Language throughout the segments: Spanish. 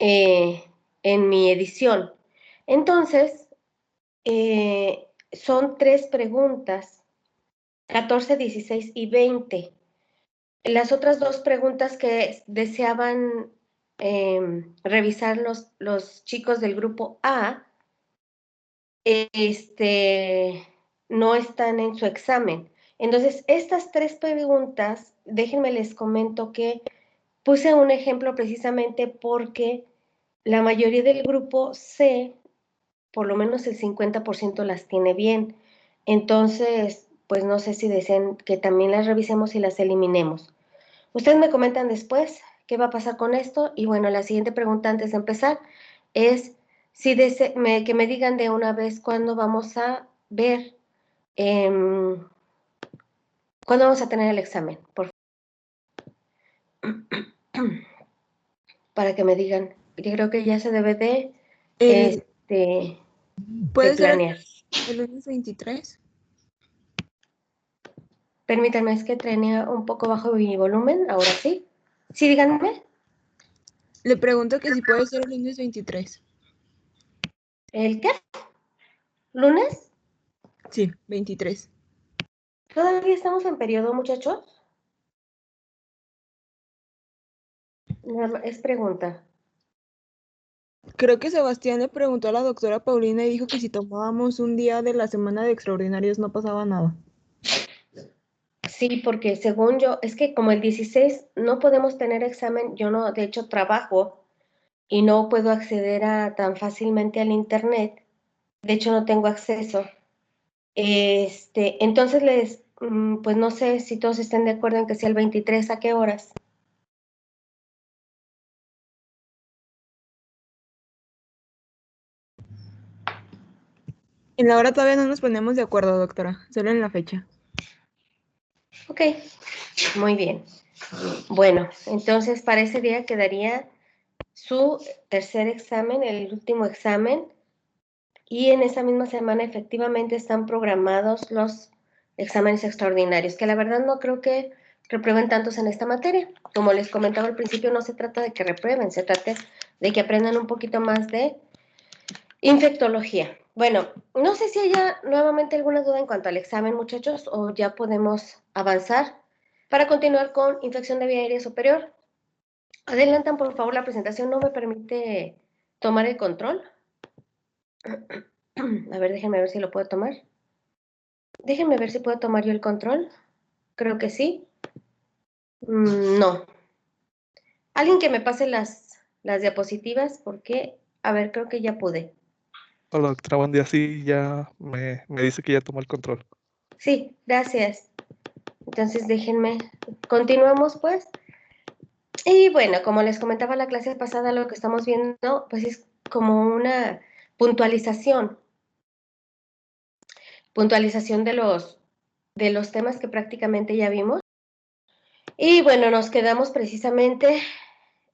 en mi edición. Entonces, son 3 preguntas, 14, 16 y 20. Las otras 2 preguntas que deseaban revisar los chicos del grupo A, no están en su examen. Entonces, estas 3 preguntas, déjenme les comento que puse un ejemplo precisamente porque la mayoría del grupo C, por lo menos el 50% las tiene bien. Entonces, pues no sé si desean que también las revisemos y las eliminemos. Ustedes me comentan después qué va a pasar con esto. Y bueno, la siguiente pregunta antes de empezar es si que me digan de una vez cuándo vamos a ver, cuándo vamos a tener el examen, por favor. Para que me digan. Yo creo que ya se debe de, El, de ¿Puede ser planear. el lunes 23? Permítanme, es que tenía un poco bajo mi volumen, ahora sí. Sí, díganme. Le pregunto que si puede ser el lunes 23. ¿El qué? ¿Lunes? Sí, 23. ¿Todavía estamos en periodo, muchachos? Es pregunta. Creo que Sebastián le preguntó a la doctora Paulina y dijo que si tomábamos un día de la semana de extraordinarios no pasaba nada. Sí, porque según yo, es que como el 16 no podemos tener examen, yo no, de hecho trabajo y no puedo acceder tan fácilmente al internet. De hecho no tengo acceso. Entonces pues no sé si todos estén de acuerdo en que sea el 23, ¿a qué horas? En la hora todavía no nos ponemos de acuerdo, doctora, solo en la fecha. Ok, muy bien. Bueno, entonces para ese día quedaría su tercer examen, el último examen, y en esa misma semana efectivamente están programados los exámenes extraordinarios, que la verdad no creo que reprueben tantos en esta materia. Como les comentaba al principio, no se trata de que reprueben, se trata de que aprendan un poquito más de infectología. Bueno, no sé si haya nuevamente alguna duda en cuanto al examen, muchachos, o ya podemos avanzar para continuar con infección de vía aérea superior. Adelantan, por favor, la presentación. No me permite tomar el control. A ver, déjenme ver si lo puedo tomar. Déjenme ver si puedo tomar yo el control. Creo que sí. No. Alguien que me pase las diapositivas, porque, a ver, creo que ya pude. Hola, doctora, buen día. Sí, ya me dice que ya tomó el control. Sí, gracias. Entonces déjenme, continuamos pues. Y bueno, como les comentaba la clase pasada, lo que estamos viendo pues es como una puntualización de los temas que prácticamente ya vimos. Y bueno, nos quedamos precisamente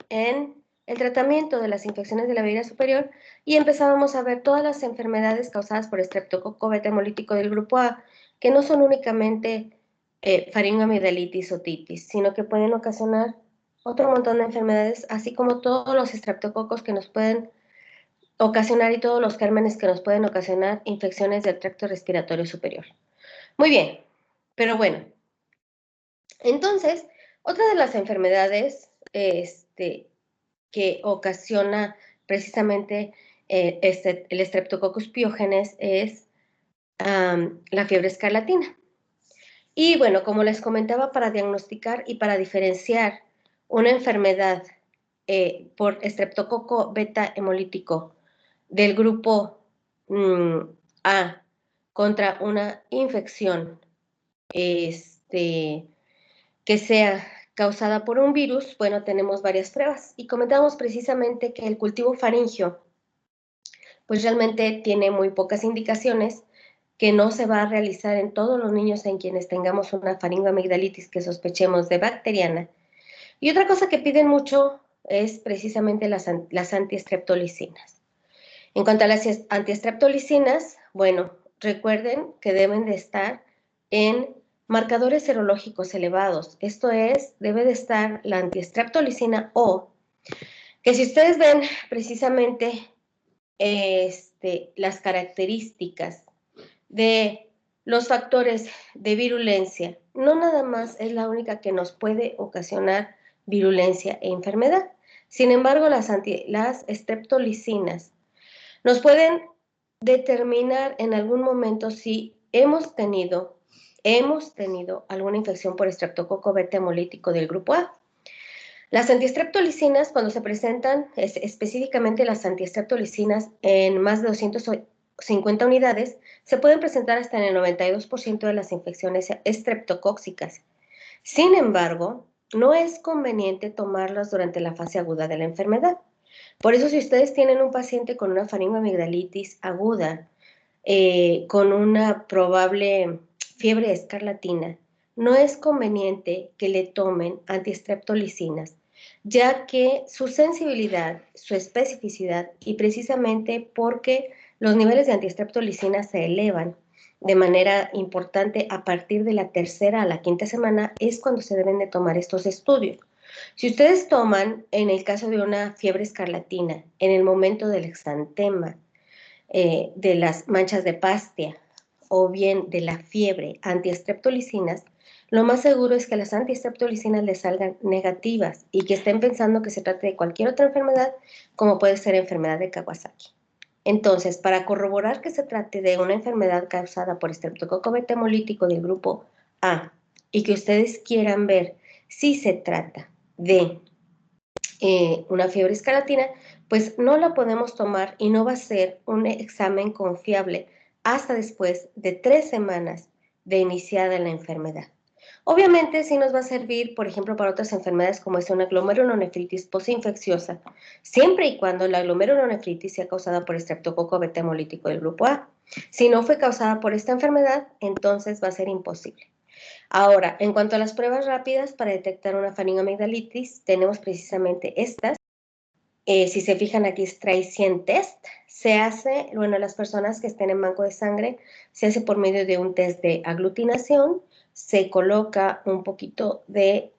en el tratamiento de las infecciones de la vía superior y empezábamos a ver todas las enfermedades causadas por estreptococo beta hemolítico del grupo A, que no son únicamente faringoamigdalitis o titis, sino que pueden ocasionar otro montón de enfermedades, así como todos los estreptococos que nos pueden ocasionar y todos los gérmenes que nos pueden ocasionar infecciones del tracto respiratorio superior. Muy bien, pero bueno, entonces, otra de las enfermedades que ocasiona precisamente el Streptococcus pyogenes es la fiebre escarlatina. Y bueno, como les comentaba, para diagnosticar y para diferenciar una enfermedad por estreptococo beta hemolítico del grupo A contra una infección que sea causada por un virus, bueno, tenemos varias pruebas. Y comentamos precisamente que el cultivo faríngeo, pues realmente tiene muy pocas indicaciones, que no se va a realizar en todos los niños en quienes tengamos una faringoamigdalitis que sospechemos de bacteriana. Y otra cosa que piden mucho es precisamente las antiestreptolicinas. En cuanto a las antiestreptolicinas, bueno, recuerden que deben de estar en marcadores serológicos elevados. Esto es, debe de estar la antiestreptolicina O que si ustedes ven precisamente las características de los factores de virulencia, no nada más es la única que nos puede ocasionar virulencia e enfermedad. Sin embargo, las streptolicinas nos pueden determinar en algún momento si hemos tenido alguna infección por estreptococo beta hemolítico del grupo A. Las antistreptolicinas, cuando se presentan, específicamente las antistreptolicinas en más de 250 unidades, se pueden presentar hasta en el 92% de las infecciones estreptocóxicas. Sin embargo, no es conveniente tomarlas durante la fase aguda de la enfermedad. Por eso, si ustedes tienen un paciente con una faringoamigdalitis aguda, con una probable fiebre escarlatina, no es conveniente que le tomen antistreptolicinas, ya que su sensibilidad, su especificidad y precisamente porque los niveles de antistreptolicinas se elevan de manera importante a partir de la tercera a la quinta semana, es cuando se deben de tomar estos estudios. Si ustedes toman, en el caso de una fiebre escarlatina, en el momento del exantema, de las manchas de Pastia o bien de la fiebre antiestreptolicinas, lo más seguro es que las antiestreptolicinas les salgan negativas y que estén pensando que se trate de cualquier otra enfermedad, como puede ser enfermedad de Kawasaki. Entonces, para corroborar que se trate de una enfermedad causada por estreptococo beta hemolítico del grupo A y que ustedes quieran ver si se trata de una fiebre escarlatina, pues no la podemos tomar y no va a ser un examen confiable hasta después de 3 semanas de iniciada la enfermedad. Obviamente sí nos va a servir, por ejemplo, para otras enfermedades como es una glomerulonefritis postinfecciosa, siempre y cuando la glomerulonefritis sea causada por estreptococo beta hemolítico del grupo A. Si no fue causada por esta enfermedad, entonces va a ser imposible. Ahora, en cuanto a las pruebas rápidas para detectar una faringoamigdalitis, tenemos precisamente estas. Si se fijan aquí, es Trizen Test. Se hace, bueno, las personas que estén en banco de sangre, se hace por medio de un test de aglutinación. Se coloca un poquito de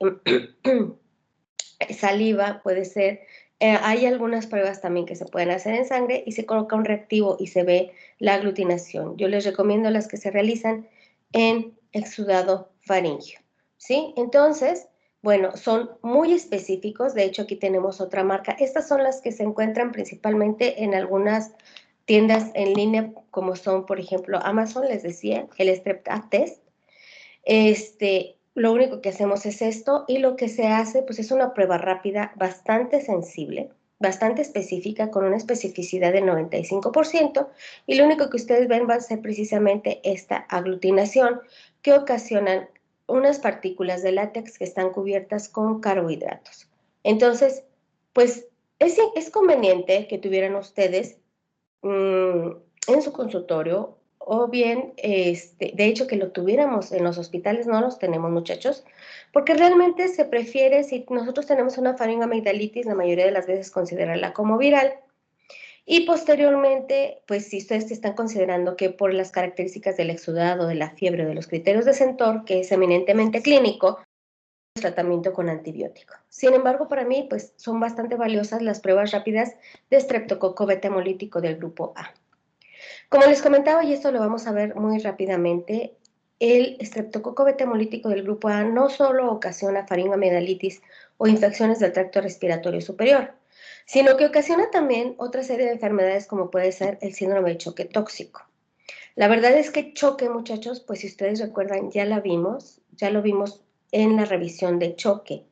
saliva, puede ser. Hay algunas pruebas también que se pueden hacer en sangre y se coloca un reactivo y se ve la aglutinación. Yo les recomiendo las que se realizan en exudado faríngeo, ¿sí? Entonces, bueno, son muy específicos. De hecho, aquí tenemos otra marca. Estas son las que se encuentran principalmente en algunas tiendas en línea, como son, por ejemplo, Amazon, les decía, el Strep A Test. Lo único que hacemos es esto y lo que se hace pues es una prueba rápida bastante sensible, bastante específica, con una especificidad del 95%, y lo único que ustedes ven va a ser precisamente esta aglutinación que ocasionan unas partículas de látex que están cubiertas con carbohidratos. Entonces, pues es conveniente que tuvieran ustedes en su consultorio, o bien, de hecho, que lo tuviéramos en los hospitales. No los tenemos, muchachos, porque realmente se prefiere, si nosotros tenemos una faringoamigdalitis, la mayoría de las veces considerarla como viral, y posteriormente, pues si ustedes están considerando que por las características del exudado, de la fiebre, de los criterios de Centor, que es eminentemente clínico, tratamiento con antibiótico. Sin embargo, para mí, pues son bastante valiosas las pruebas rápidas de estreptococo beta hemolítico del grupo A. Como les comentaba, y esto lo vamos a ver muy rápidamente, el estreptococo beta hemolítico del grupo A no solo ocasiona faringoamigdalitis o infecciones del tracto respiratorio superior, sino que ocasiona también otra serie de enfermedades como puede ser el síndrome de choque tóxico. La verdad es que choque, muchachos, pues si ustedes recuerdan, ya lo vimos en la revisión de choque.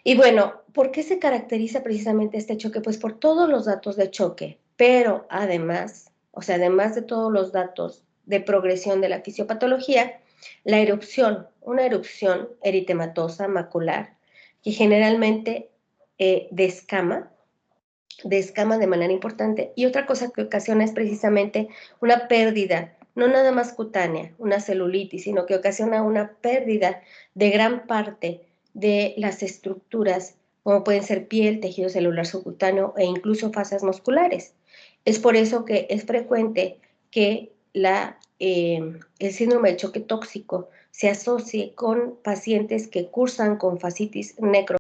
Y bueno, ¿por qué se caracteriza precisamente este choque? Pues por todos los datos de choque, pero además, o sea, además de todos los datos de progresión de la fisiopatología, la erupción, una erupción eritematosa macular, que generalmente descama de manera importante. Y otra cosa que ocasiona es precisamente una pérdida, no nada más cutánea, una celulitis, sino que ocasiona una pérdida de gran parte de las estructuras, como pueden ser piel, tejido celular subcutáneo e incluso fascias musculares. Es por eso que es frecuente que el síndrome de choque tóxico se asocie con pacientes que cursan con fascitis necro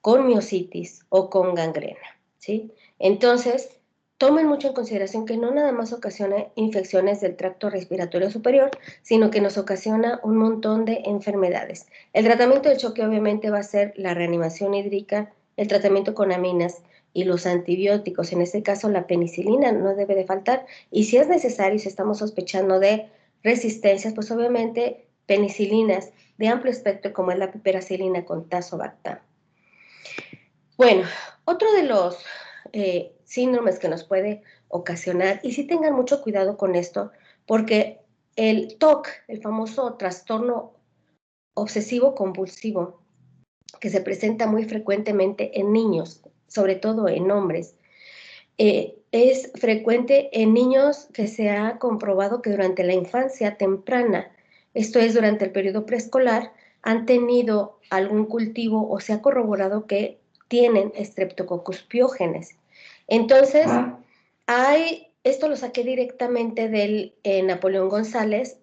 con miositis o con gangrena, ¿sí? Entonces, tomen mucho en consideración que no nada más ocasiona infecciones del tracto respiratorio superior, sino que nos ocasiona un montón de enfermedades. El tratamiento del choque obviamente va a ser la reanimación hídrica, el tratamiento con aminas y los antibióticos. En este caso, la penicilina no debe de faltar. Y si es necesario, si estamos sospechando de resistencias, pues obviamente penicilinas de amplio espectro como es la piperacilina con tazobactam. Bueno, otro de los síndromes que nos puede ocasionar, y sí tengan mucho cuidado con esto, porque el TOC, el famoso trastorno obsesivo compulsivo, que se presenta muy frecuentemente en niños, sobre todo en hombres, es frecuente en niños que se ha comprobado que durante la infancia temprana, esto es durante el periodo preescolar, han tenido algún cultivo o se ha corroborado que tienen Streptococcus pyogenes. Entonces, esto lo saqué directamente del Napoleón González,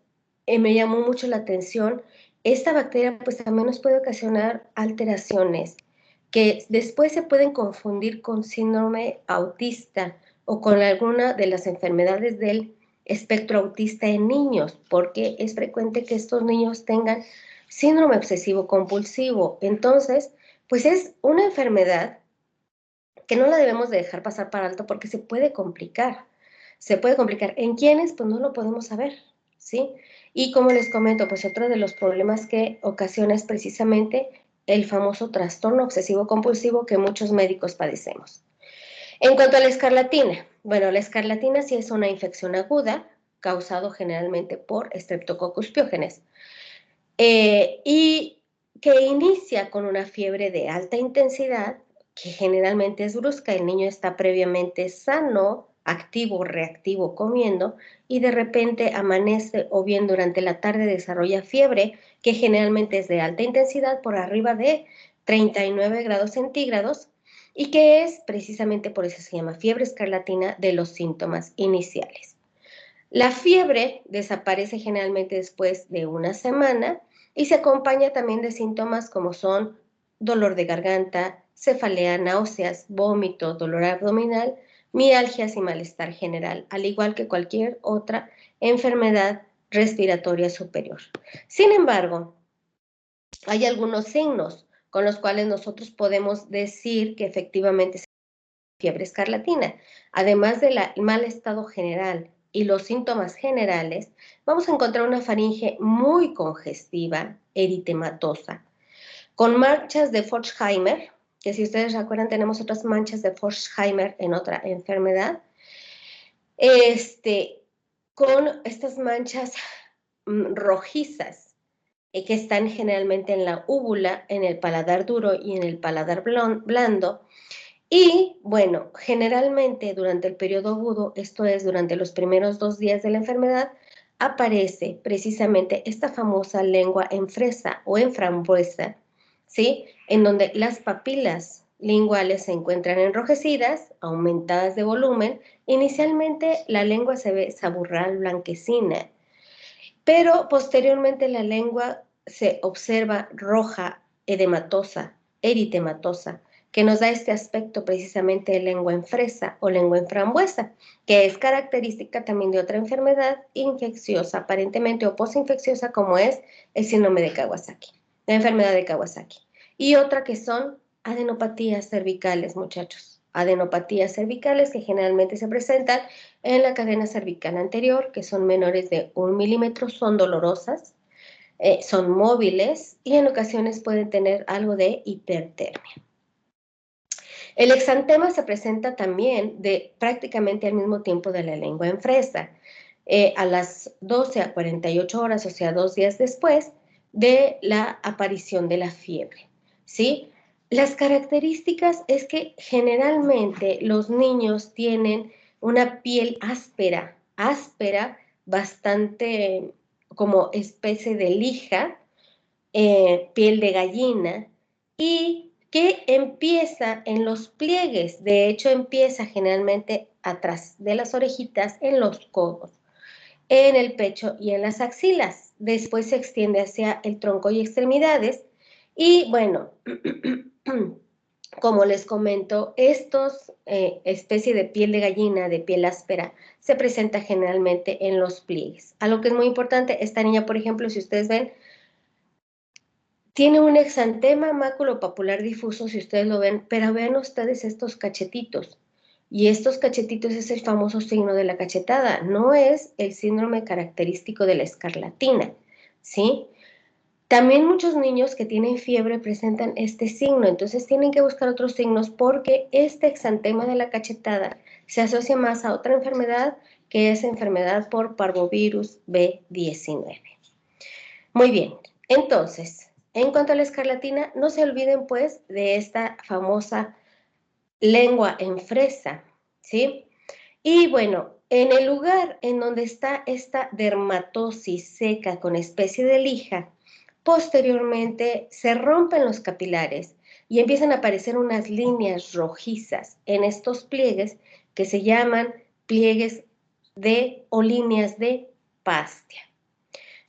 me llamó mucho la atención. Esta bacteria pues también nos puede ocasionar alteraciones que después se pueden confundir con síndrome autista o con alguna de las enfermedades del espectro autista en niños, porque es frecuente que estos niños tengan síndrome obsesivo compulsivo. Entonces, pues es una enfermedad que no la debemos de dejar pasar para alto porque se puede complicar. Se puede complicar. ¿En quiénes? Pues no lo podemos saber, ¿sí? Y como les comento, pues otro de los problemas que ocasiona es precisamente el famoso trastorno obsesivo compulsivo que muchos médicos padecemos. En cuanto a la escarlatina, bueno, la escarlatina sí es una infección aguda causado generalmente por Streptococcus pyogenes y que inicia con una fiebre de alta intensidad que generalmente es brusca. El niño está previamente sano, activo, reactivo, comiendo, y de repente amanece o bien durante la tarde desarrolla fiebre, que generalmente es de alta intensidad por arriba de 39 grados centígrados, y que es precisamente por eso se llama fiebre escarlatina de los síntomas iniciales. La fiebre desaparece generalmente después de una semana y se acompaña también de síntomas como son dolor de garganta, cefalea, náuseas, vómito, dolor abdominal, mialgias y malestar general, al igual que cualquier otra enfermedad respiratoria superior. Sin embargo, hay algunos signos con los cuales nosotros podemos decir que efectivamente es fiebre escarlatina. Además del mal estado general y los síntomas generales, vamos a encontrar una faringe muy congestiva, eritematosa, con manchas de Forchheimer, que si ustedes recuerdan tenemos otras manchas de Forchheimer en otra enfermedad, con estas manchas rojizas que están generalmente en la úvula, en el paladar duro y en el paladar blando. Y bueno, generalmente durante el periodo agudo, esto es durante los primeros 2 días de la enfermedad, aparece precisamente esta famosa lengua en fresa o en frambuesa, ¿sí? En donde las papilas linguales se encuentran enrojecidas, aumentadas de volumen. Inicialmente la lengua se ve saburral, blanquecina, pero posteriormente la lengua se observa roja, edematosa, eritematosa, que nos da este aspecto precisamente de lengua en fresa o lengua en frambuesa, que es característica también de otra enfermedad infecciosa, aparentemente o posinfecciosa, como es el síndrome de Kawasaki, la enfermedad de Kawasaki. Y otra que son adenopatías cervicales, muchachos. Adenopatías cervicales que generalmente se presentan en la cadena cervical anterior, que son menores de 1 milímetro, son dolorosas, son móviles y en ocasiones pueden tener algo de hipertermia. El exantema se presenta también prácticamente al mismo tiempo de la lengua en fresa, a las 12 a 48 horas, o sea, 2 días después de la aparición de la fiebre, ¿sí? Las características es que generalmente los niños tienen una piel áspera, bastante como especie de lija, piel de gallina, y que empieza en los pliegues. De hecho, empieza generalmente atrás de las orejitas, en los codos, en el pecho y en las axilas. Después se extiende hacia el tronco y extremidades. Y bueno, como les comento, estos especie de piel de gallina, de piel áspera, se presenta generalmente en los pliegues. Algo que es muy importante, esta niña, por ejemplo, si ustedes ven, tiene un exantema maculopapular difuso, si ustedes lo ven, pero vean ustedes estos cachetitos. Y estos cachetitos es el famoso signo de la cachetada, no es el síndrome característico de la escarlatina, ¿sí? También muchos niños que tienen fiebre presentan este signo, entonces tienen que buscar otros signos porque este exantema de la cachetada se asocia más a otra enfermedad que es enfermedad por parvovirus B19. Muy bien, entonces, en cuanto a la escarlatina, no se olviden pues de esta famosa lengua en fresa, ¿sí? Y bueno, en el lugar en donde está esta dermatosis seca con especie de lija, posteriormente se rompen los capilares y empiezan a aparecer unas líneas rojizas en estos pliegues que se llaman pliegues o líneas de Pastia.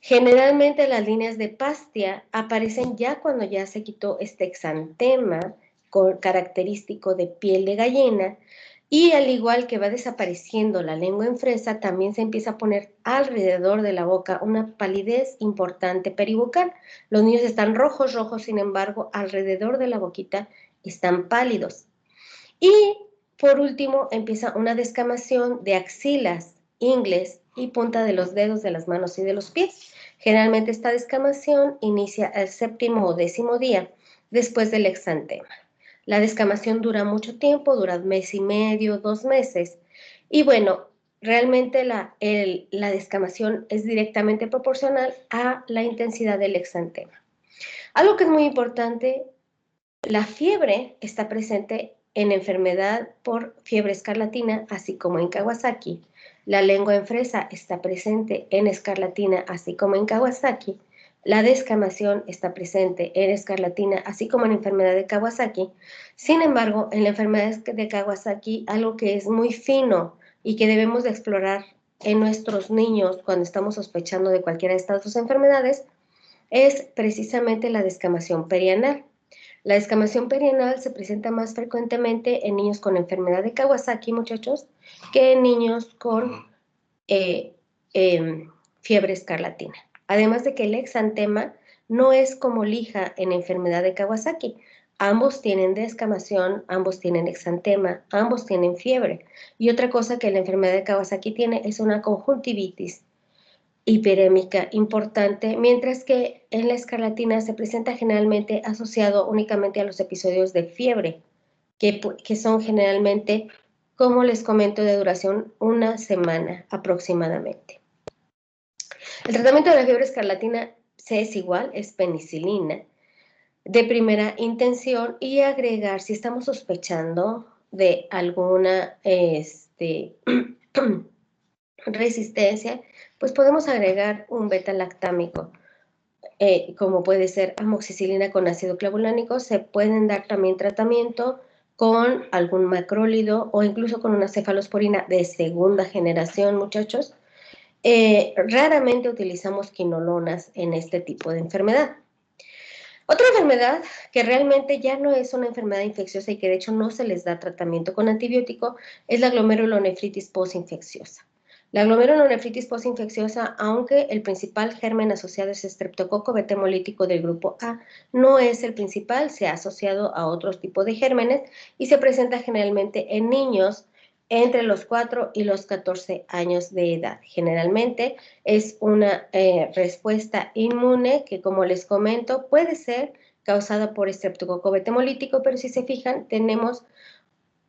Generalmente las líneas de Pastia aparecen ya cuando ya se quitó este exantema característico de piel de gallina, y al igual que va desapareciendo la lengua en fresa, también se empieza a poner alrededor de la boca una palidez importante peribucal. Los niños están rojos, sin embargo, alrededor de la boquita están pálidos. Y por último empieza una descamación de axilas, ingles y punta de los dedos de las manos y de los pies. Generalmente esta descamación inicia el 7º o 10º día después del exantema. La descamación dura mucho tiempo, dura 1 mes y medio, 2 meses. Y bueno, realmente la descamación es directamente proporcional a la intensidad del exantema. Algo que es muy importante, la fiebre está presente en enfermedad por fiebre escarlatina, así como en Kawasaki. La lengua en fresa está presente en escarlatina, así como en Kawasaki. La descamación está presente en escarlatina, así como en enfermedad de Kawasaki. Sin embargo, en la enfermedad de Kawasaki, algo que es muy fino y que debemos de explorar en nuestros niños cuando estamos sospechando de cualquiera de estas dos enfermedades, es precisamente la descamación perianal. La descamación perianal se presenta más frecuentemente en niños con enfermedad de Kawasaki, muchachos, que en niños con fiebre escarlatina. Además de que el exantema no es como lija en enfermedad de Kawasaki. Ambos tienen descamación, ambos tienen exantema, ambos tienen fiebre. Y otra cosa que la enfermedad de Kawasaki tiene es una conjuntivitis hiperémica importante, mientras que en la escarlatina se presenta generalmente asociado únicamente a los episodios de fiebre, que son generalmente, como les comento, de duración 1 semana aproximadamente. El tratamiento de la fiebre escarlatina es igual, es penicilina de primera intención y agregar, si estamos sospechando de alguna resistencia, pues podemos agregar un beta-lactámico, como puede ser amoxicilina con ácido clavulánico. Se pueden dar también tratamiento con algún macrólido o incluso con una cefalosporina de segunda generación, muchachos. Raramente utilizamos quinolonas en este tipo de enfermedad. Otra enfermedad que realmente ya no es una enfermedad infecciosa y que de hecho no se les da tratamiento con antibiótico es la glomerulonefritis postinfecciosa. La glomerulonefritis postinfecciosa, aunque el principal germen asociado es Streptococo beta-hemolítico del grupo A, no es el principal, se ha asociado a otros tipos de gérmenes y se presenta generalmente en niños entre los 4 y los 14 años de edad. Generalmente es una respuesta inmune que, como les comento, puede ser causada por Streptococo beta-hemolítico, pero si se fijan, tenemos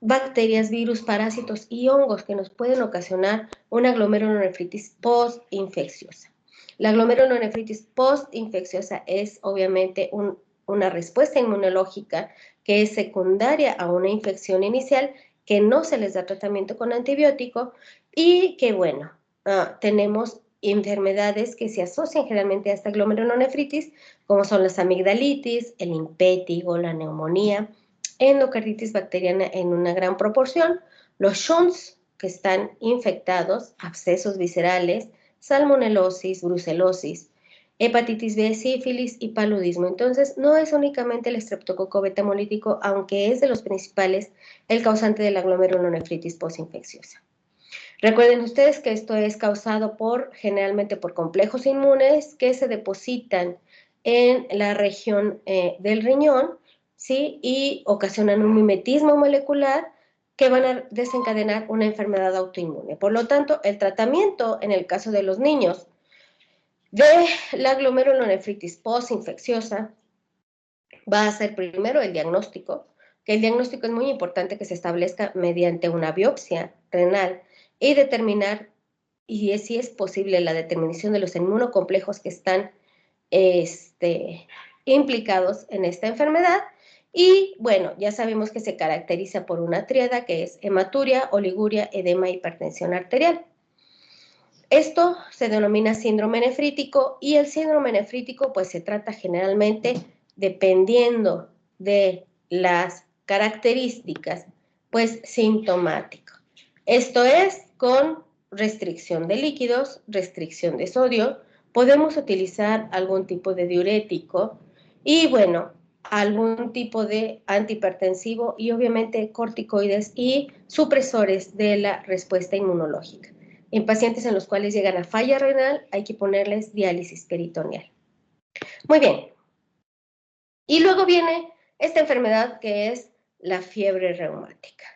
bacterias, virus, parásitos y hongos que nos pueden ocasionar una glomerulonefritis postinfecciosa. La glomerulonefritis postinfecciosa es obviamente una respuesta inmunológica que es secundaria a una infección inicial, que no se les da tratamiento con antibiótico y que, bueno, tenemos enfermedades que se asocian generalmente a esta glomerulonefritis, como son las amigdalitis, el impétigo, la neumonía, endocarditis bacteriana en una gran proporción, los shunts que están infectados, abscesos viscerales, salmonelosis, brucelosis hepatitis B, sífilis y paludismo. Entonces, no es únicamente el estreptococo beta hemolítico, aunque es de los principales el causante de la glomerulonefritis postinfecciosa. Recuerden ustedes que esto es causado generalmente por complejos inmunes que se depositan en la región del riñón, ¿sí? Y ocasionan un mimetismo molecular que van a desencadenar una enfermedad autoinmune. Por lo tanto, el tratamiento en el caso de los niños de la glomerulonefritis postinfecciosa va a ser primero el diagnóstico, que el diagnóstico es muy importante que se establezca mediante una biopsia renal y determinar, y si es posible, la determinación de los inmunocomplejos que están implicados en esta enfermedad. Y bueno, ya sabemos que se caracteriza por una tríada que es hematuria, oliguria, edema, hipertensión arterial. Esto se denomina síndrome nefrítico y el síndrome nefrítico pues se trata generalmente dependiendo de las características pues sintomático. Esto es con restricción de líquidos, restricción de sodio, podemos utilizar algún tipo de diurético y bueno, algún tipo de antihipertensivo y obviamente corticoides y supresores de la respuesta inmunológica. En pacientes en los cuales llegan a falla renal, hay que ponerles diálisis peritoneal. Muy bien. Y luego viene esta enfermedad que es la fiebre reumática.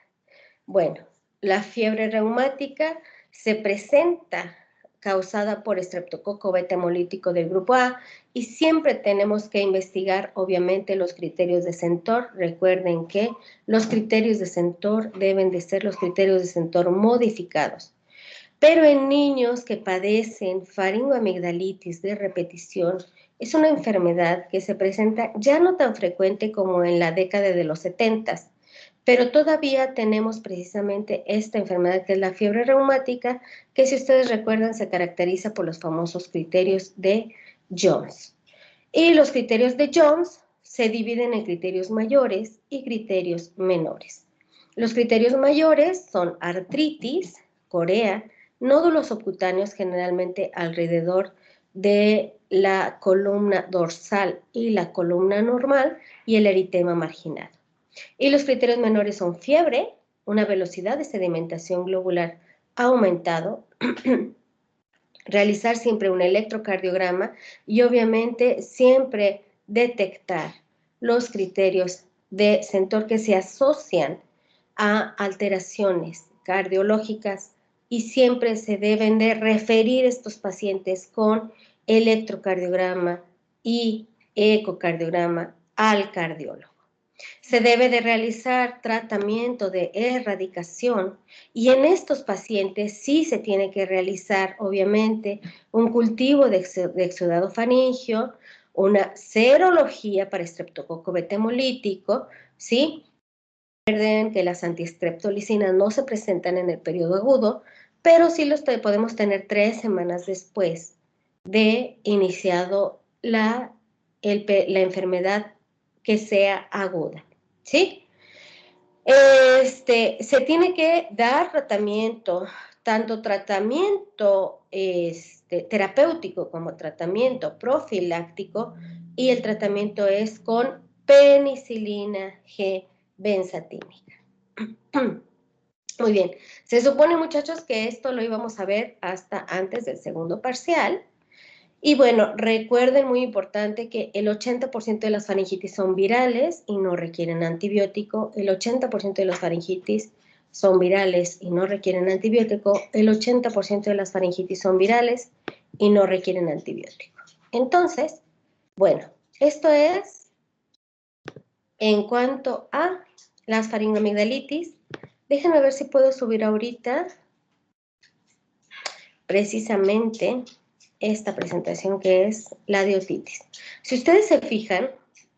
Bueno, la fiebre reumática se presenta causada por estreptococo beta hemolítico del grupo A y siempre tenemos que investigar, obviamente, los criterios de Centor. Recuerden que los criterios de Centor deben de ser los criterios de Centor modificados. Pero en niños que padecen faringoamigdalitis de repetición, es una enfermedad que se presenta ya no tan frecuente como en la década de los 70, pero todavía tenemos precisamente esta enfermedad que es la fiebre reumática, que si ustedes recuerdan se caracteriza por los famosos criterios de Jones. Y los criterios de Jones se dividen en criterios mayores y criterios menores. Los criterios mayores son artritis, corea, nódulos subcutáneos generalmente alrededor de la columna dorsal y la columna normal y el eritema marginal. Y los criterios menores son fiebre, una velocidad de sedimentación globular aumentado, realizar siempre un electrocardiograma y obviamente siempre detectar los criterios de Centor que se asocian a alteraciones cardiológicas y siempre se deben de referir estos pacientes con electrocardiograma y ecocardiograma al cardiólogo. Se debe de realizar tratamiento de erradicación y en estos pacientes sí se tiene que realizar, obviamente, un cultivo de exudado faríngeo, una serología para estreptococo beta hemolítico, ¿sí? Recuerden que las antiestreptolicinas no se presentan en el periodo agudo, pero sí los podemos tener 3 semanas después de iniciado la enfermedad que sea aguda, ¿sí? Se tiene que dar tratamiento, tanto tratamiento terapéutico como tratamiento profiláctico, y el tratamiento es con penicilina G benzatínica. Muy bien, se supone, muchachos, que esto lo íbamos a ver hasta antes del segundo parcial. Y bueno, recuerden, muy importante, que el 80% de las faringitis son virales y no requieren antibiótico. El 80% de las faringitis son virales y no requieren antibiótico. El 80% de las faringitis son virales y no requieren antibiótico. Entonces, bueno, esto es en cuanto a las faringoamigdalitis. Déjenme ver si puedo subir ahorita precisamente esta presentación que es la de otitis. Si ustedes se fijan,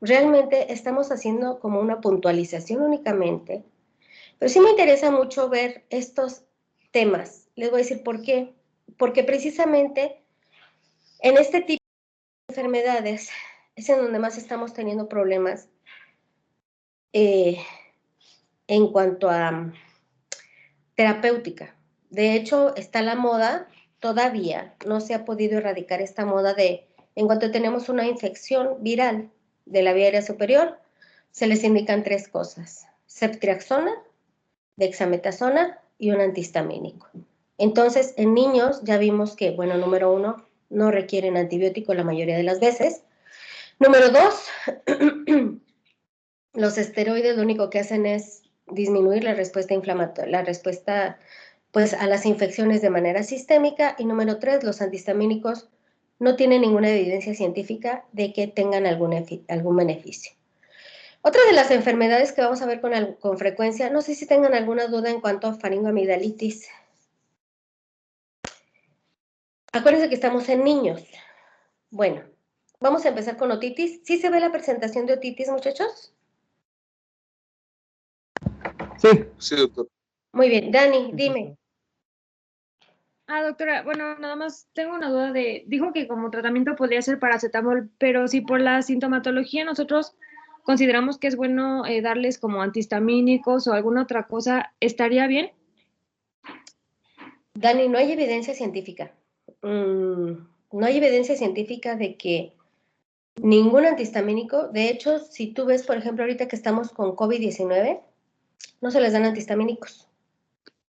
realmente estamos haciendo como una puntualización únicamente, pero sí me interesa mucho ver estos temas. Les voy a decir por qué. Porque precisamente en este tipo de enfermedades es en donde más estamos teniendo problemas en cuanto a terapéutica. De hecho, está la moda, todavía no se ha podido erradicar esta moda de En cuanto tenemos una infección viral de la vía aérea superior, se les indican 3 cosas: ceftriaxona, dexametasona y un antihistamínico. Entonces, en niños ya vimos que, bueno, número 1, no requieren antibiótico la mayoría de las veces. Número 2, los esteroides lo único que hacen es disminuir la respuesta inflamatoria, pues, a las infecciones de manera sistémica. Y número 3, los antihistamínicos no tienen ninguna evidencia científica de que tengan algún beneficio. Otra de las enfermedades que vamos a ver con frecuencia, no sé si tengan alguna duda en cuanto a faringoamigdalitis. Acuérdense que estamos en niños. Bueno, vamos a empezar con otitis. ¿Sí se ve la presentación de otitis, muchachos? Sí. Sí, doctor. Muy bien, Dani, dime. Doctora, bueno, nada más tengo una duda dijo que como tratamiento podría ser paracetamol, pero si por la sintomatología nosotros consideramos que es bueno darles como antihistamínicos o alguna otra cosa, ¿estaría bien? Dani, no hay evidencia científica. No hay evidencia científica de que ningún antihistamínico, de hecho, si tú ves, por ejemplo, ahorita que estamos con COVID-19, no se les dan antihistamínicos.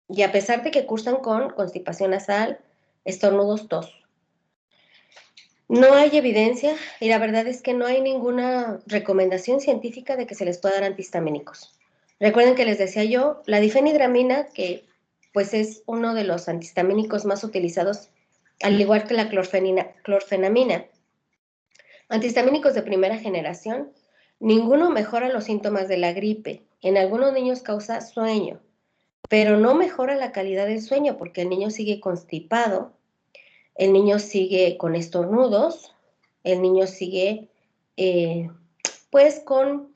Y a pesar de que cursan con constipación nasal, estornudos, tos. No hay evidencia y la verdad es que no hay ninguna recomendación científica de que se les pueda dar antihistamínicos. Recuerden que les decía yo, la difenhidramina, que pues es uno de los antihistamínicos más utilizados, al igual que la clorfenamina. Antihistamínicos de primera generación, ninguno mejora los síntomas de la gripe. En algunos niños causa sueño, pero no mejora la calidad del sueño porque el niño sigue constipado, el niño sigue con estornudos, el niño sigue pues con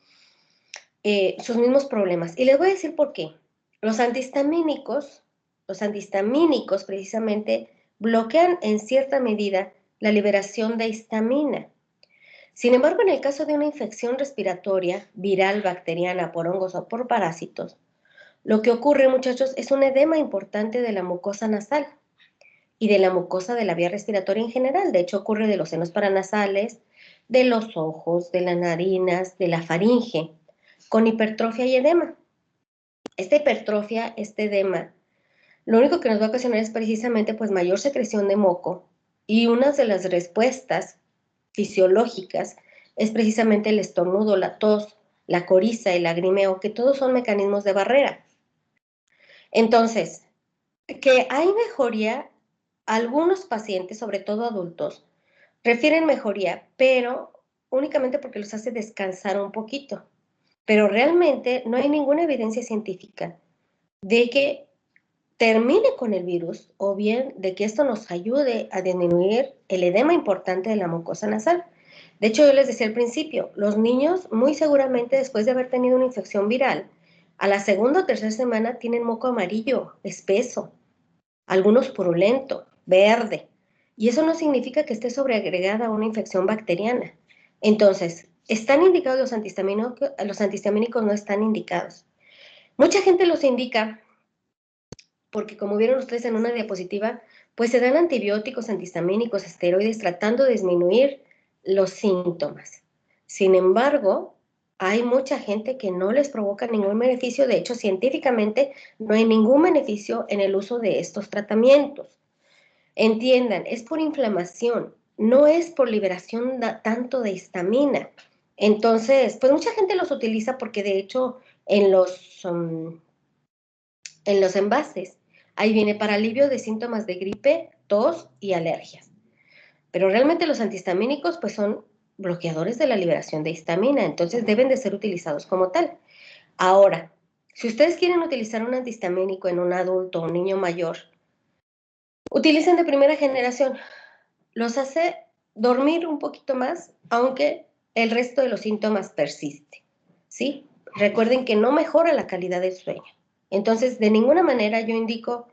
sus mismos problemas. Y les voy a decir por qué. Los antihistamínicos precisamente bloquean en cierta medida la liberación de histamina. Sin embargo, en el caso de una infección respiratoria, viral, bacteriana, por hongos o por parásitos, lo que ocurre, muchachos, es un edema importante de la mucosa nasal y de la mucosa de la vía respiratoria en general. De hecho, ocurre de los senos paranasales, de los ojos, de las narinas, de la faringe, con hipertrofia y edema. Esta hipertrofia, este edema, lo único que nos va a ocasionar es precisamente pues mayor secreción de moco, y una de las respuestas fisiológicas es precisamente el estornudo, la tos, la coriza, el lagrimeo, que todos son mecanismos de barrera. Entonces, que hay mejoría, algunos pacientes, sobre todo adultos, refieren mejoría, pero únicamente porque los hace descansar un poquito. Pero realmente no hay ninguna evidencia científica de que termine con el virus o bien de que esto nos ayude a disminuir el edema importante de la mucosa nasal. De hecho, yo les decía al principio, los niños muy seguramente después de haber tenido una infección viral, a la segunda o tercera semana tienen moco amarillo, espeso, algunos purulento, verde, y eso no significa que esté sobreagregada a una infección bacteriana. Entonces, ¿están indicados los antihistamínicos? Los antihistamínicos no están indicados. Mucha gente los indica porque, como vieron ustedes en una diapositiva, pues se dan antibióticos, antihistamínicos, esteroides, tratando de disminuir los síntomas. Sin embargo, hay mucha gente que no les provoca ningún beneficio. De hecho, científicamente no hay ningún beneficio en el uso de estos tratamientos. Entiendan, es por inflamación, no es por liberación tanto de histamina. Entonces, pues mucha gente los utiliza porque de hecho en los envases ahí viene para alivio de síntomas de gripe, tos y alergias. Pero realmente los antihistamínicos pues son bloqueadores de la liberación de histamina, entonces deben de ser utilizados como tal. Ahora, si ustedes quieren utilizar un antihistamínico en un adulto o un niño mayor, utilicen de primera generación. Los hace dormir un poquito más, aunque el resto de los síntomas persiste, ¿sí? Recuerden que no mejora la calidad del sueño. Entonces, de ninguna manera yo indico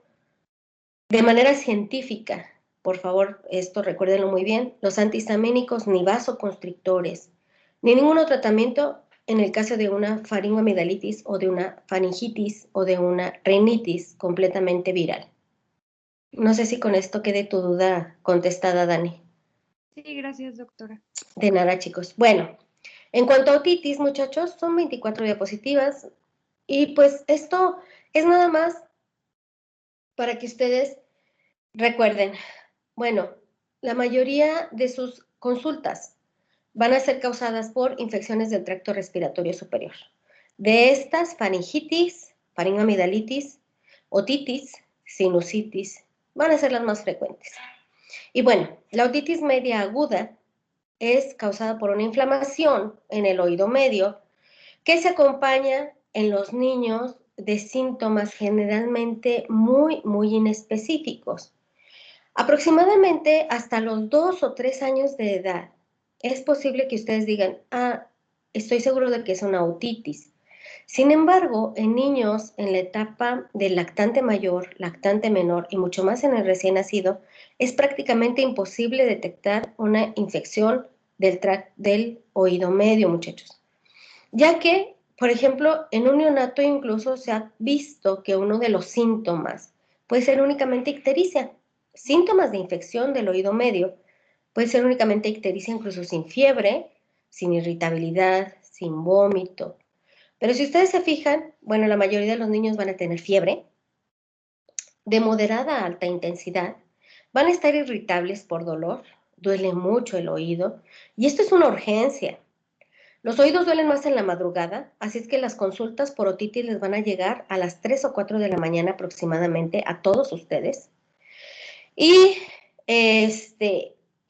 de manera científica, por favor, esto recuérdenlo muy bien, los antihistamínicos ni vasoconstrictores, ni ningún otro tratamiento en el caso de una faringoamigdalitis o de una faringitis o de una rinitis completamente viral. No sé si con esto quede tu duda contestada, Dani. Sí, gracias, doctora. De nada, chicos. Bueno, en cuanto a otitis, muchachos, son 24 diapositivas y pues esto es nada más para que ustedes recuerden. Bueno, la mayoría de sus consultas van a ser causadas por infecciones del tracto respiratorio superior. De estas, faringitis, faringoamidalitis, otitis, sinusitis, van a ser las más frecuentes. Y bueno, la otitis media aguda es causada por una inflamación en el oído medio que se acompaña en los niños de síntomas generalmente muy inespecíficos. Aproximadamente hasta los 2 o 3 años de edad, es posible que ustedes digan, estoy seguro de que es una otitis. Sin embargo, en niños en la etapa del lactante mayor, lactante menor y mucho más en el recién nacido, es prácticamente imposible detectar una infección del oído medio, muchachos. Ya que, por ejemplo, en un neonato incluso se ha visto que uno de los síntomas puede ser únicamente ictericia. Síntomas de infección del oído medio puede ser únicamente ictericia, incluso sin fiebre, sin irritabilidad, sin vómito. Pero si ustedes se fijan, bueno, la mayoría de los niños van a tener fiebre de moderada a alta intensidad, van a estar irritables por dolor, duele mucho el oído, y esto es una urgencia. Los oídos duelen más en la madrugada, así es que las consultas por otitis les van a llegar a las 3 o 4 de la mañana aproximadamente a todos ustedes. Y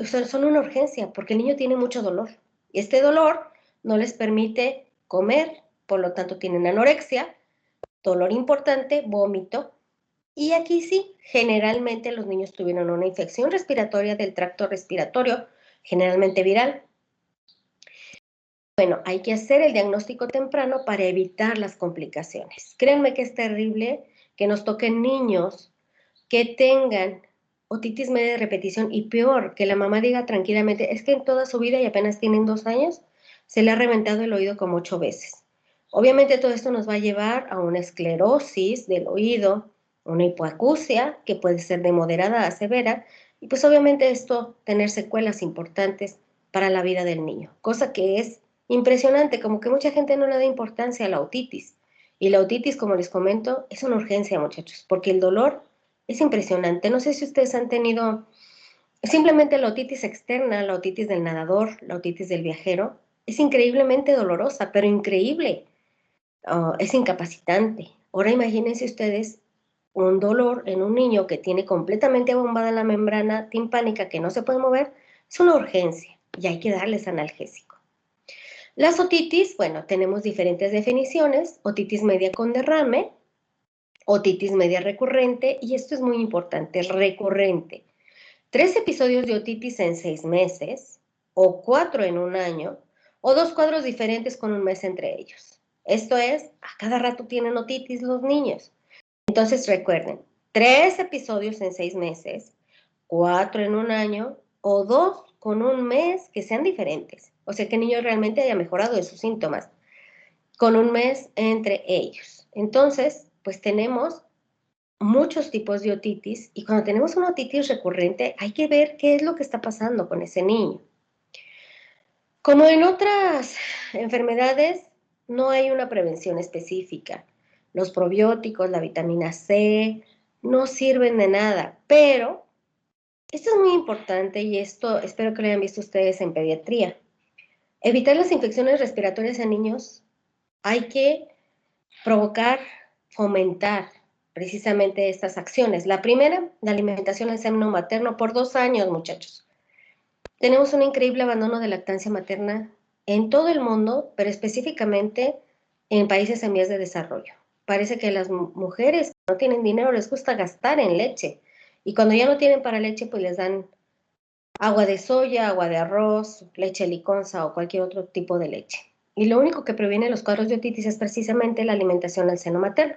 son una urgencia porque el niño tiene mucho dolor. Y este dolor no les permite comer, por lo tanto tienen anorexia, dolor importante, vómito. Y aquí sí, generalmente los niños tuvieron una infección respiratoria del tracto respiratorio, generalmente viral. Bueno, hay que hacer el diagnóstico temprano para evitar las complicaciones. Créanme que es terrible que nos toquen niños que tengan otitis media de repetición y peor, que la mamá diga tranquilamente, es que en toda su vida y apenas tienen 2 años, se le ha reventado el oído como 8 veces. Obviamente todo esto nos va a llevar a una esclerosis del oído, una hipoacusia, que puede ser de moderada a severa, y pues obviamente esto tener secuelas importantes para la vida del niño, cosa que es impresionante, como que mucha gente no le da importancia a la otitis. Y la otitis, como les comento, es una urgencia, muchachos, porque el dolor es impresionante. No sé si ustedes han tenido simplemente la otitis externa, la otitis del nadador, la otitis del viajero. Es increíblemente dolorosa, pero increíble. Es incapacitante. Ahora imagínense ustedes un dolor en un niño que tiene completamente abombada la membrana timpánica, que no se puede mover. Es una urgencia y hay que darles analgésico. Las otitis, bueno, tenemos diferentes definiciones. Otitis media con derrame, otitis media recurrente, y esto es muy importante, recurrente. 3 episodios de otitis en 6 meses, o 4 en un año, o 2 cuadros diferentes con un mes entre ellos. Esto es, a cada rato tienen otitis los niños. Entonces recuerden, 3 episodios en 6 meses, 4 en un año, o 2 con un mes que sean diferentes. O sea, que el niño realmente haya mejorado de sus síntomas, con un mes entre ellos. Entonces, pues tenemos muchos tipos de otitis, y cuando tenemos una otitis recurrente hay que ver qué es lo que está pasando con ese niño. Como en otras enfermedades, no hay una prevención específica. Los probióticos, la vitamina C, no sirven de nada, pero esto es muy importante y esto espero que lo hayan visto ustedes en pediatría. Evitar las infecciones respiratorias en niños, hay que provocar, fomentar precisamente estas acciones. La primera, la alimentación al seno materno por 2 años, muchachos. Tenemos un increíble abandono de lactancia materna en todo el mundo, pero específicamente en países en vías de desarrollo. Parece que las mujeres que no tienen dinero les gusta gastar en leche, y cuando ya no tienen para leche, pues les dan agua de soya, agua de arroz, leche liconza o cualquier otro tipo de leche. Y lo único que previene los cuadros de otitis es precisamente la alimentación al seno materno.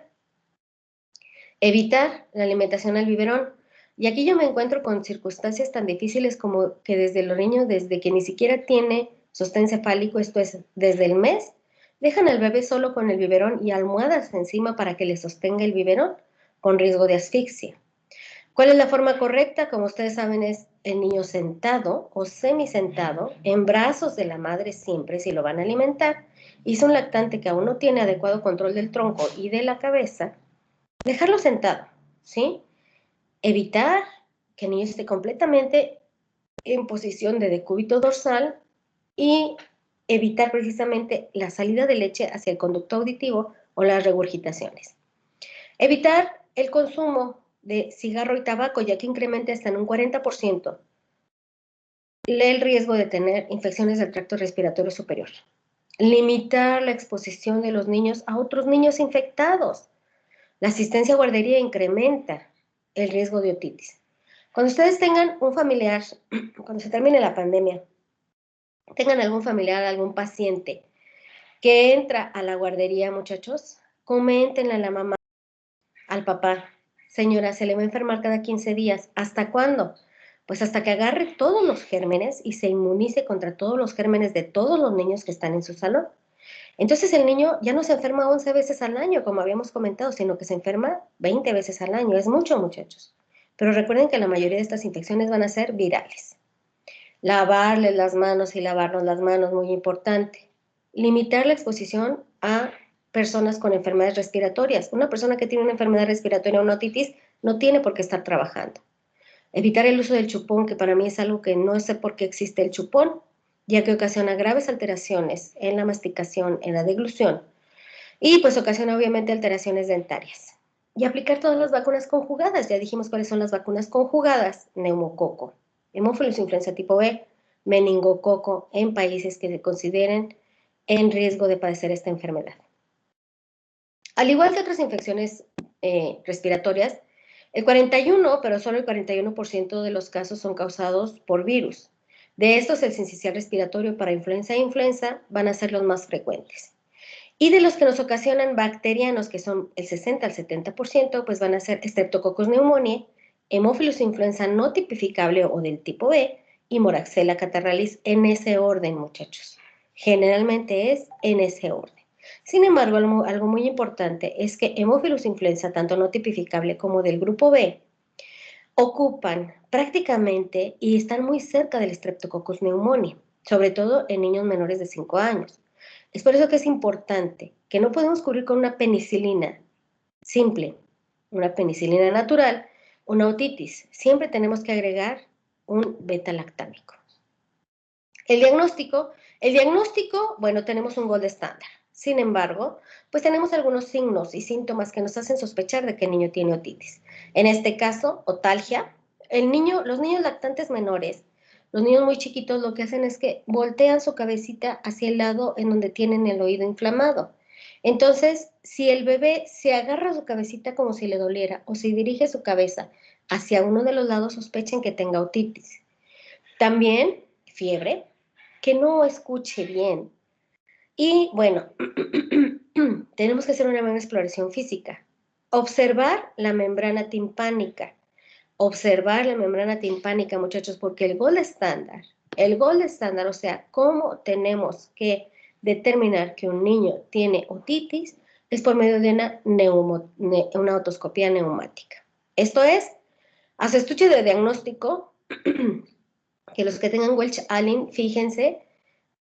Evitar la alimentación al biberón. Y aquí yo me encuentro con circunstancias tan difíciles como que desde los niños, desde que ni siquiera tiene sostén cefálico, esto es, desde el mes, dejan al bebé solo con el biberón y almohadas encima para que le sostenga el biberón, con riesgo de asfixia. ¿Cuál es la forma correcta? Como ustedes saben, es el niño sentado o semisentado, en brazos de la madre siempre si lo van a alimentar, y es un lactante que aún no tiene adecuado control del tronco y de la cabeza, dejarlo sentado, ¿sí? Evitar que el niño esté completamente en posición de decúbito dorsal y evitar precisamente la salida de leche hacia el conducto auditivo o las regurgitaciones. Evitar el consumo de cigarro y tabaco, ya que incrementa hasta en un 40% el riesgo de tener infecciones del tracto respiratorio superior. Limitar la exposición de los niños a otros niños infectados. La asistencia a guardería incrementa el riesgo de otitis. Cuando ustedes tengan un familiar, cuando se termine la pandemia, tengan algún familiar, algún paciente que entra a la guardería, muchachos, coméntenle a la mamá, al papá, señora, se le va a enfermar cada 15 días. ¿Hasta cuándo? Pues hasta que agarre todos los gérmenes y se inmunice contra todos los gérmenes de todos los niños que están en su salón. Entonces el niño ya no se enferma 11 veces al año, como habíamos comentado, sino que se enferma 20 veces al año. Es mucho, muchachos. Pero recuerden que la mayoría de estas infecciones van a ser virales. Lavarles las manos y lavarnos las manos, muy importante. Limitar la exposición a personas con enfermedades respiratorias. Una persona que tiene una enfermedad respiratoria o una otitis no tiene por qué estar trabajando. Evitar el uso del chupón, que para mí es algo que no sé por qué existe el chupón, ya que ocasiona graves alteraciones en la masticación, en la deglución, y pues ocasiona obviamente alteraciones dentarias. Y aplicar todas las vacunas conjugadas. Ya dijimos cuáles son las vacunas conjugadas: neumococo, hemófilos influenza tipo B, meningococo en países que se consideren en riesgo de padecer esta enfermedad. Al igual que otras infecciones respiratorias, el 41, pero solo el 41% de los casos son causados por virus. De estos, el sincicial respiratorio para influenza e influenza van a ser los más frecuentes. Y de los que nos ocasionan bacterianos, que son el 60 al 70%, pues van a ser Streptococcus pneumoniae, Haemophilus influenza no tipificable o del tipo B y Moraxella catarrhalis, en ese orden, muchachos. Generalmente es en ese orden. Sin embargo, algo muy importante es que Haemophilus influenza, tanto no tipificable como del grupo B, ocupan prácticamente y están muy cerca del Streptococcus pneumoniae, sobre todo en niños menores de 5 años. Es por eso que es importante que no podemos cubrir con una penicilina simple, una penicilina natural, una otitis. Siempre tenemos que agregar un beta-lactámico. El diagnóstico, bueno, tenemos un gold estándar. Sin embargo, pues tenemos algunos signos y síntomas que nos hacen sospechar de que el niño tiene otitis. En este caso, otalgia. Los niños lactantes menores, los niños muy chiquitos, lo que hacen es que voltean su cabecita hacia el lado en donde tienen el oído inflamado. Entonces, si el bebé se agarra su cabecita como si le doliera o si dirige su cabeza hacia uno de los lados, sospechen que tenga otitis. También fiebre, que no escuche bien. Y bueno, tenemos que hacer una buena exploración física. Observar la membrana timpánica. Observar la membrana timpánica, muchachos, porque el gold estándar, o sea, cómo tenemos que determinar que un niño tiene otitis, es por medio de una otoscopía neumática. Esto es, a su estuche de diagnóstico, que los que tengan Welch-Allyn, fíjense,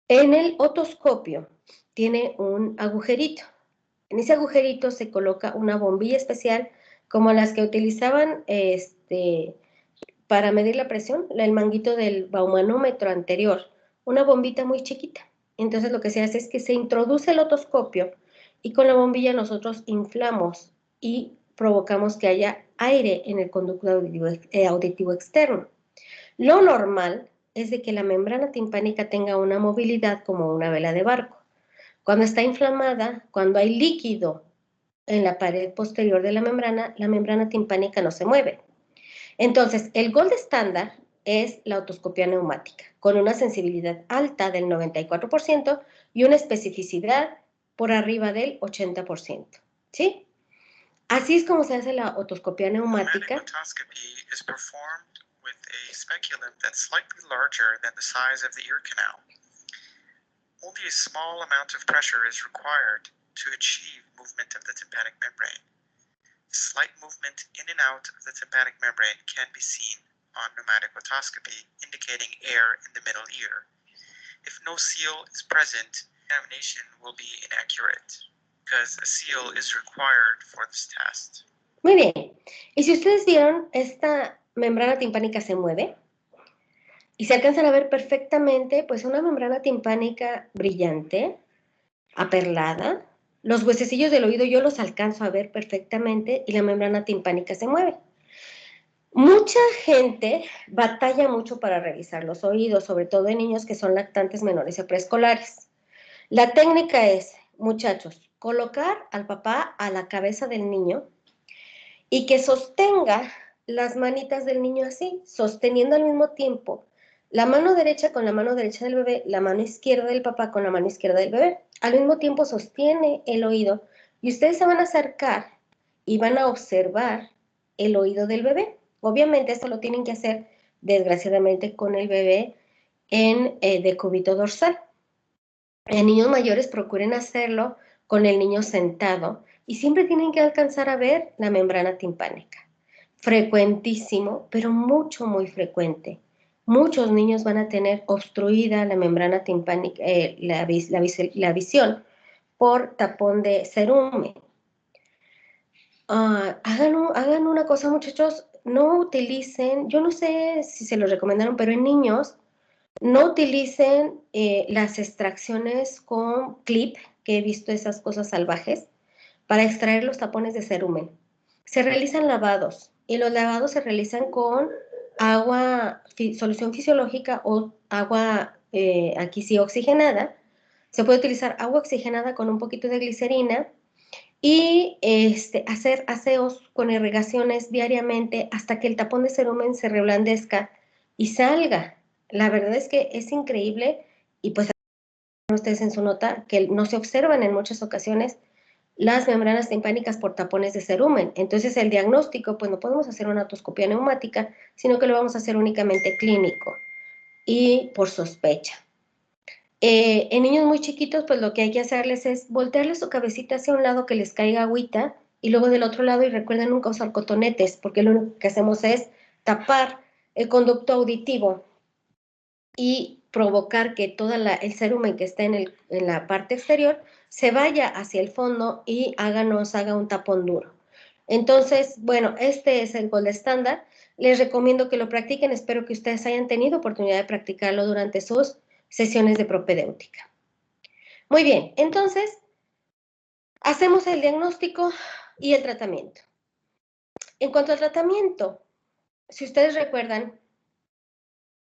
en el otoscopio tiene un agujerito. En ese agujerito se coloca una bombilla especial como las que utilizaban para medir la presión, el manguito del baumanómetro anterior, una bombita muy chiquita. Entonces lo que se hace es que se introduce el otoscopio y con la bombilla nosotros inflamos y provocamos que haya aire en el conducto auditivo externo. Lo normal es de que la membrana timpánica tenga una movilidad como una vela de barco. Cuando está inflamada, cuando hay líquido en la pared posterior de la membrana timpánica no se mueve. Entonces, el gold estándar es la otoscopia neumática, con una sensibilidad alta del 94% y una especificidad por arriba del 80%. ¿Sí? Así es como se hace la otoscopia neumática. With a speculum that's slightly larger than the size of the ear canal. Only a small amount of pressure is required to achieve movement of the tympanic membrane. Slight movement in and out of the tympanic membrane can be seen on pneumatic otoscopy, indicating air in the middle ear. If no seal is present, examination will be inaccurate because a seal is required for this test. Muy bien. Y si ustedes vieron, esta membrana timpánica se mueve y se alcanzan a ver perfectamente, pues una membrana timpánica brillante, aperlada. Los huesecillos del oído yo los alcanzo a ver perfectamente y la membrana timpánica se mueve. Mucha gente batalla mucho para revisar los oídos, sobre todo en niños que son lactantes menores o preescolares. La técnica es, muchachos, colocar al papá a la cabeza del niño y que sostenga las manitas del niño así, sosteniendo al mismo tiempo la mano derecha con la mano derecha del bebé, la mano izquierda del papá con la mano izquierda del bebé. Al mismo tiempo sostiene el oído y ustedes se van a acercar y van a observar el oído del bebé. Obviamente esto lo tienen que hacer, desgraciadamente, con el bebé en decúbito dorsal. En niños mayores procuren hacerlo con el niño sentado y siempre tienen que alcanzar a ver la membrana timpánica. Frecuentísimo, pero muy frecuente. Muchos niños van a tener obstruida la membrana timpánica, la visión por tapón de cerumen. Hagan una cosa, muchachos, no utilicen, yo no sé si se los recomendaron, pero en niños no utilicen las extracciones con clip, que he visto esas cosas salvajes, para extraer los tapones de cerumen. Se realizan lavados y los lavados se realizan con agua, solución fisiológica o agua, aquí sí, oxigenada. Se puede utilizar agua oxigenada con un poquito de glicerina y hacer aseos con irrigaciones diariamente hasta que el tapón de cerumen se reblandezca y salga. La verdad es que es increíble y pues ustedes en su nota que no se observan en muchas ocasiones las membranas timpánicas por tapones de cerumen. Entonces el diagnóstico, pues no podemos hacer una otoscopia neumática, sino que lo vamos a hacer únicamente clínico y por sospecha. En niños muy chiquitos, pues lo que hay que hacerles es voltearles su cabecita hacia un lado que les caiga agüita y luego del otro lado, y recuerden nunca usar cotonetes, porque lo único que hacemos es tapar el conducto auditivo y provocar que todo el cerumen que está en la parte exterior se vaya hacia el fondo y nos haga un tapón duro. Entonces, bueno, este es el gold estándar. Les recomiendo que lo practiquen. Espero que ustedes hayan tenido oportunidad de practicarlo durante sus sesiones de propedéutica. Muy bien, entonces, hacemos el diagnóstico y el tratamiento. En cuanto al tratamiento, si ustedes recuerdan,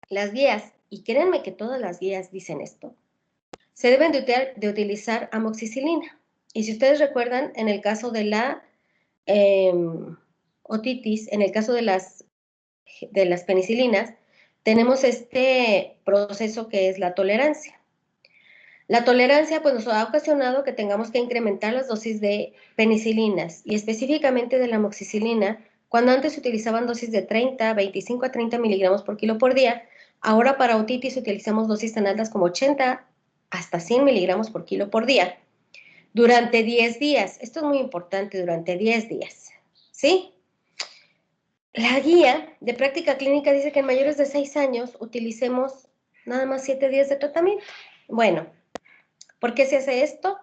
las guías, y créanme que todas las guías dicen esto, se deben de utilizar amoxicilina. Y si ustedes recuerdan, en el caso de la otitis, en el caso de las penicilinas, tenemos este proceso que es la tolerancia. La tolerancia pues nos ha ocasionado que tengamos que incrementar las dosis de penicilinas y específicamente de la amoxicilina, cuando antes se utilizaban dosis de 25 a 30 miligramos por kilo por día, ahora para otitis utilizamos dosis tan altas como 80 hasta 100 miligramos por kilo por día durante 10 días. Esto es muy importante, durante 10 días, ¿sí? La guía de práctica clínica dice que en mayores de 6 años utilicemos nada más 7 días de tratamiento. Bueno, ¿por qué se hace esto?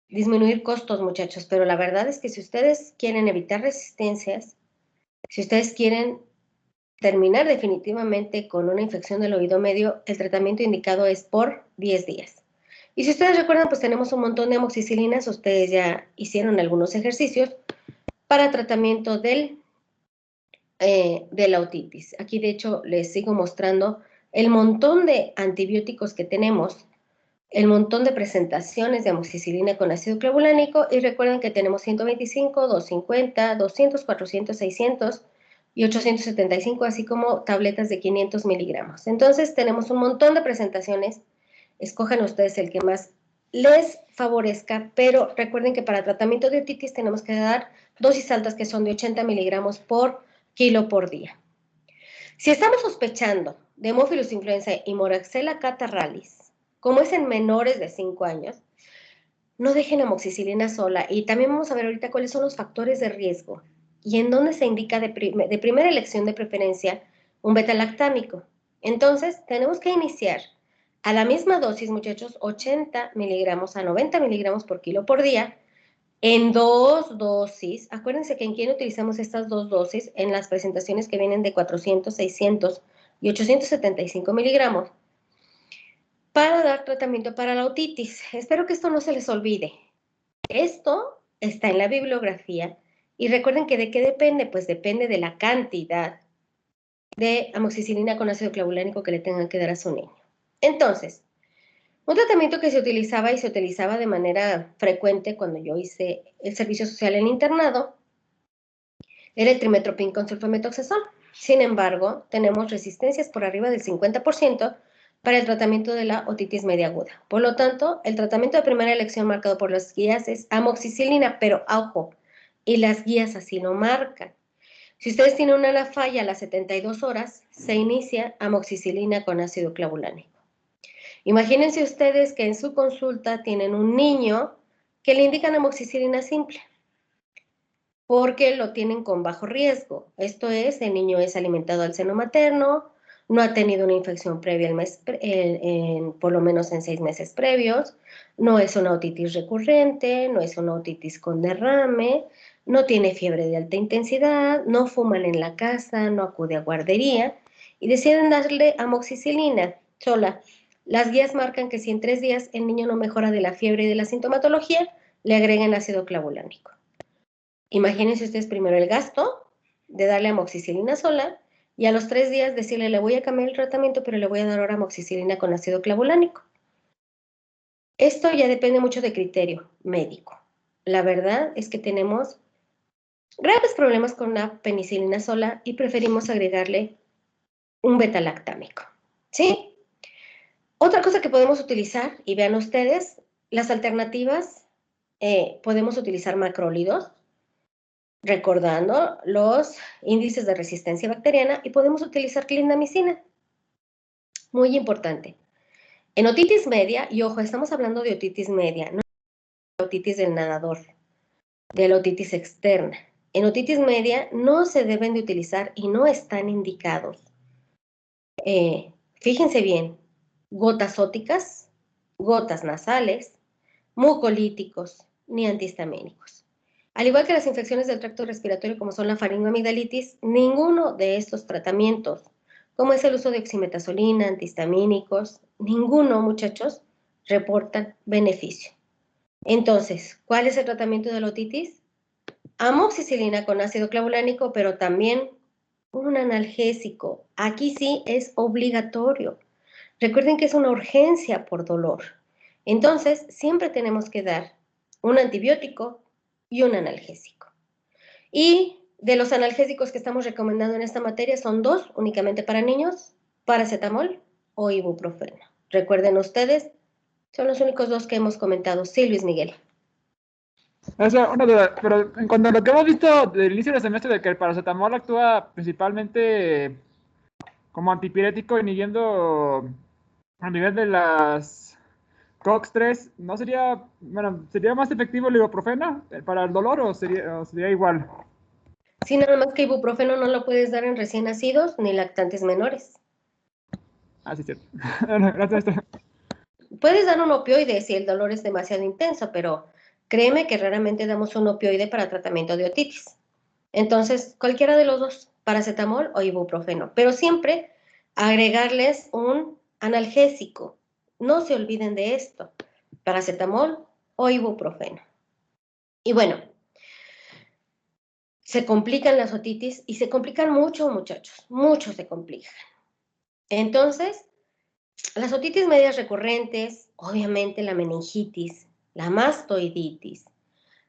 Disminuir costos, muchachos, pero la verdad es que si ustedes quieren evitar resistencias, si ustedes quieren terminar definitivamente con una infección del oído medio, el tratamiento indicado es por 10 días. Y si ustedes recuerdan, pues tenemos un montón de amoxicilinas, ustedes ya hicieron algunos ejercicios para tratamiento de la otitis. Aquí, de hecho, les sigo mostrando el montón de antibióticos que tenemos, el montón de presentaciones de amoxicilina con ácido clavulánico, y recuerden que tenemos 125, 250, 200, 400, 600 y 875, así como tabletas de 500 miligramos. Entonces tenemos un montón de presentaciones. Escojan ustedes el que más les favorezca, pero recuerden que para tratamiento de otitis tenemos que dar dosis altas que son de 80 miligramos por kilo por día. Si estamos sospechando de Haemophilus influenzae y Moraxella catarrhalis, como es en menores de 5 años, no dejen amoxicilina sola. Y también vamos a ver ahorita cuáles son los factores de riesgo y en dónde se indica de primera elección de preferencia un beta-lactámico. Entonces, tenemos que iniciar a la misma dosis, muchachos, 80 miligramos a 90 miligramos por kilo por día, en 2 dosis. Acuérdense que en quien utilizamos estas 2 dosis en las presentaciones que vienen de 400, 600 y 875 miligramos para dar tratamiento para la otitis. Espero que esto no se les olvide. Esto está en la bibliografía y recuerden que ¿de qué depende? Pues depende de la cantidad de amoxicilina con ácido clavulánico que le tengan que dar a su niño. Entonces, un tratamiento que se utilizaba y se utilizaba de manera frecuente cuando yo hice el servicio social en internado era el trimestoprim con sulfametoxazol. Sin embargo, tenemos resistencias por arriba del 50% para el tratamiento de la otitis media aguda. Por lo tanto, el tratamiento de primera elección marcado por las guías es amoxicilina, pero ojo, y las guías así lo marcan. Si ustedes tienen una falla a las 72 horas, se inicia amoxicilina con ácido clavulánico. Imagínense ustedes que en su consulta tienen un niño que le indican amoxicilina simple, porque lo tienen con bajo riesgo. Esto es, el niño es alimentado al seno materno, no ha tenido una infección previa por lo menos en 6 meses previos, no es una otitis recurrente, no es una otitis con derrame, no tiene fiebre de alta intensidad, no fuman en la casa, no acude a guardería y deciden darle amoxicilina sola. Las guías marcan que si en 3 días el niño no mejora de la fiebre y de la sintomatología, le agreguen ácido clavulánico. Imagínense ustedes primero el gasto de darle amoxicilina sola y a los 3 días decirle, le voy a cambiar el tratamiento, pero le voy a dar ahora amoxicilina con ácido clavulánico. Esto ya depende mucho de criterio médico. La verdad es que tenemos graves problemas con la penicilina sola y preferimos agregarle un beta-lactámico. ¿Sí? Otra cosa que podemos utilizar, y vean ustedes, las alternativas, podemos utilizar macrólidos, recordando los índices de resistencia bacteriana, y podemos utilizar clindamicina. Muy importante. En otitis media, y ojo, estamos hablando de otitis media, no de otitis del nadador, de la otitis externa. En otitis media no se deben de utilizar y no están indicados. Fíjense bien, gotas óticas, gotas nasales, mucolíticos, ni antihistamínicos. Al igual que las infecciones del tracto respiratorio como son la faringoamigdalitis, ninguno de estos tratamientos, como es el uso de oximetazolina, antihistamínicos, ninguno, muchachos, reportan beneficio. Entonces, ¿cuál es el tratamiento de la otitis? Amoxicilina con ácido clavulánico, pero también un analgésico. Aquí sí es obligatorio. Recuerden que es una urgencia por dolor. Entonces, siempre tenemos que dar un antibiótico y un analgésico. Y de los analgésicos que estamos recomendando en esta materia son 2 únicamente para niños, paracetamol o ibuprofeno. Recuerden ustedes, son los únicos 2 que hemos comentado. Sí, Luis Miguel. Eso, una duda, pero en cuanto a lo que hemos visto del inicio del semestre de que el paracetamol actúa principalmente como antipirético inhibiendo a nivel de las COX-3, ¿no sería, bueno, sería más efectivo el ibuprofeno para el dolor o sería igual? Sí, nada más que ibuprofeno no lo puedes dar en recién nacidos ni lactantes menores. Ah, sí, cierto. Gracias. Puedes dar un opioide si el dolor es demasiado intenso, pero créeme que raramente damos un opioide para tratamiento de otitis. Entonces, cualquiera de los 2, paracetamol o ibuprofeno, pero siempre agregarles un analgésico. No se olviden de esto, paracetamol o ibuprofeno. Y bueno, se complican las otitis y se complican mucho, muchachos, mucho se complican. Entonces, las otitis medias recurrentes, obviamente la meningitis, la mastoiditis,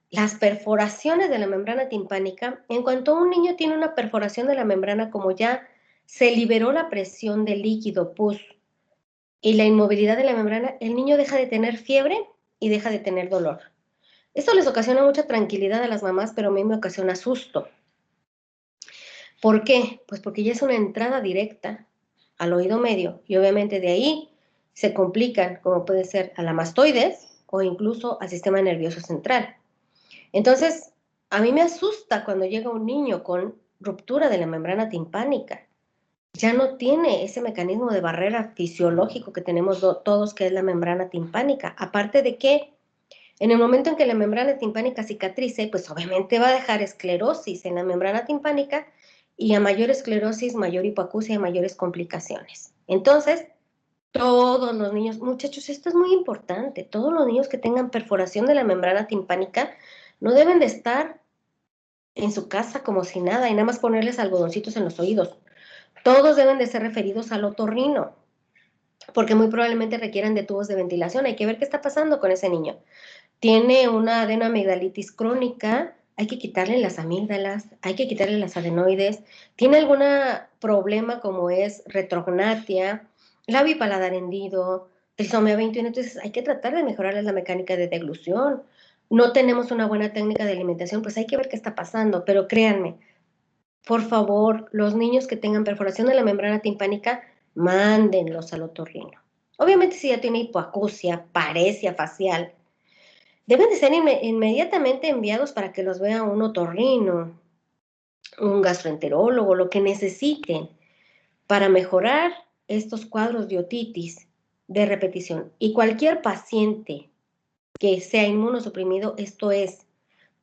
las perforaciones de la membrana timpánica, en cuanto un niño tiene una perforación de la membrana, como ya se liberó la presión del líquido pus y la inmovilidad de la membrana, el niño deja de tener fiebre y deja de tener dolor. Esto les ocasiona mucha tranquilidad a las mamás, pero a mí me ocasiona susto. ¿Por qué? Pues porque ya es una entrada directa al oído medio y obviamente de ahí se complican, como puede ser a la mastoides o incluso al sistema nervioso central. Entonces, a mí me asusta cuando llega un niño con ruptura de la membrana timpánica. ya no tiene ese mecanismo de barrera fisiológico que tenemos todos, que es la membrana timpánica. Aparte de que en el momento en que la membrana timpánica cicatrice, pues obviamente va a dejar esclerosis en la membrana timpánica, y a mayor esclerosis, mayor hipoacusia y mayores complicaciones. Entonces, todos los niños, muchachos, esto es muy importante, todos los niños que tengan perforación de la membrana timpánica no deben de estar en su casa como si nada y nada más ponerles algodoncitos en los oídos. Todos deben de ser referidos al otorrino, porque muy probablemente requieran de tubos de ventilación. Hay que ver qué está pasando con ese niño. Tiene una adenoamigdalitis crónica, hay que quitarle las amígdalas, hay que quitarle las adenoides. Tiene algún problema como es retrognatia, labio y paladar hendido, trisomía 21, entonces hay que tratar de mejorarles la mecánica de deglución. No tenemos una buena técnica de alimentación, pues hay que ver qué está pasando, pero créanme, por favor, los niños que tengan perforación de la membrana timpánica, mándenlos al otorrino. Obviamente si ya tiene hipoacusia, paresia facial, deben de ser inmediatamente enviados para que los vea un otorrino, un gastroenterólogo, lo que necesiten para mejorar estos cuadros de otitis de repetición. Y cualquier paciente que sea inmunosuprimido, esto es,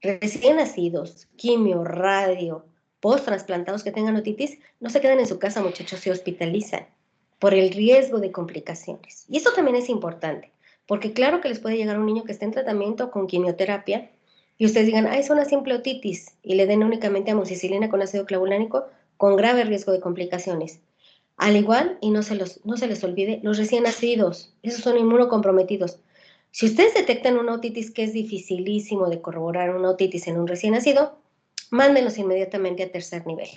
recién nacidos, quimio, radio, post-trasplantados que tengan otitis, no se quedan en su casa, muchachos, se hospitalizan por el riesgo de complicaciones. Y esto también es importante, porque claro que les puede llegar un niño que esté en tratamiento con quimioterapia y ustedes digan, es una simple otitis, y le den únicamente amoxicilina con ácido clavulánico con grave riesgo de complicaciones. Al igual, y no se les olvide, los recién nacidos, esos son inmunocomprometidos. Si ustedes detectan una otitis, que es dificilísimo de corroborar una otitis en un recién nacido, mándenlos inmediatamente a tercer nivel.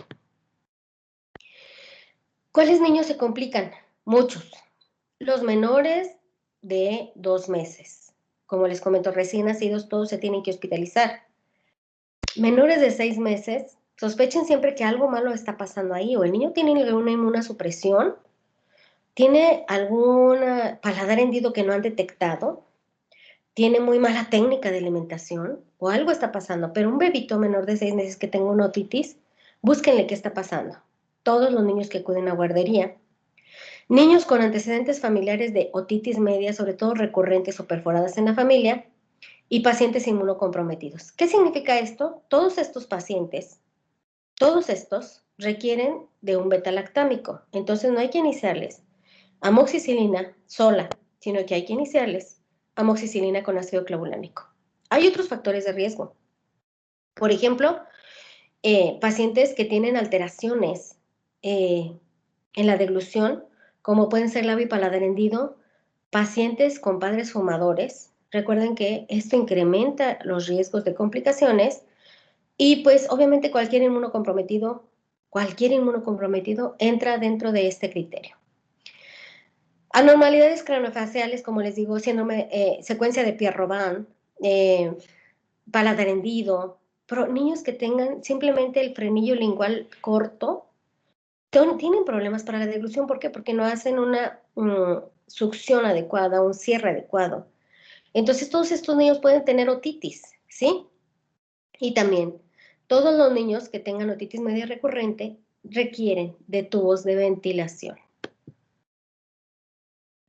¿Cuáles niños se complican? Muchos. Los menores de 2 meses. Como les comento, recién nacidos todos se tienen que hospitalizar. Menores de 6 meses, sospechen siempre que algo malo está pasando ahí, o el niño tiene una inmunosupresión, tiene algún paladar hendido que no han detectado, tiene muy mala técnica de alimentación o algo está pasando, pero un bebito menor de 6 meses que tenga una otitis, búsquenle qué está pasando. Todos los niños que acuden a guardería, niños con antecedentes familiares de otitis media, sobre todo recurrentes o perforadas en la familia, y pacientes inmunocomprometidos. ¿Qué significa esto? Todos estos pacientes, todos estos requieren de un beta-lactámico, entonces no hay que iniciarles amoxicilina sola, sino que hay que iniciarles amoxicilina con ácido clavulánico. Hay otros factores de riesgo. Por ejemplo, pacientes que tienen alteraciones en la deglución, como pueden ser labio y paladar hendido, pacientes con padres fumadores. Recuerden que esto incrementa los riesgos de complicaciones y pues obviamente cualquier inmunocomprometido entra dentro de este criterio. Anormalidades craneofaciales, como les digo, síndrome, secuencia de Pierre-Robin, paladar hendido, pero niños que tengan simplemente el frenillo lingual corto, tienen problemas para la deglución. ¿Por qué? Porque no hacen una succión adecuada, un cierre adecuado. Entonces, todos estos niños pueden tener otitis, ¿sí? Y también, todos los niños que tengan otitis media recurrente requieren de tubos de ventilación.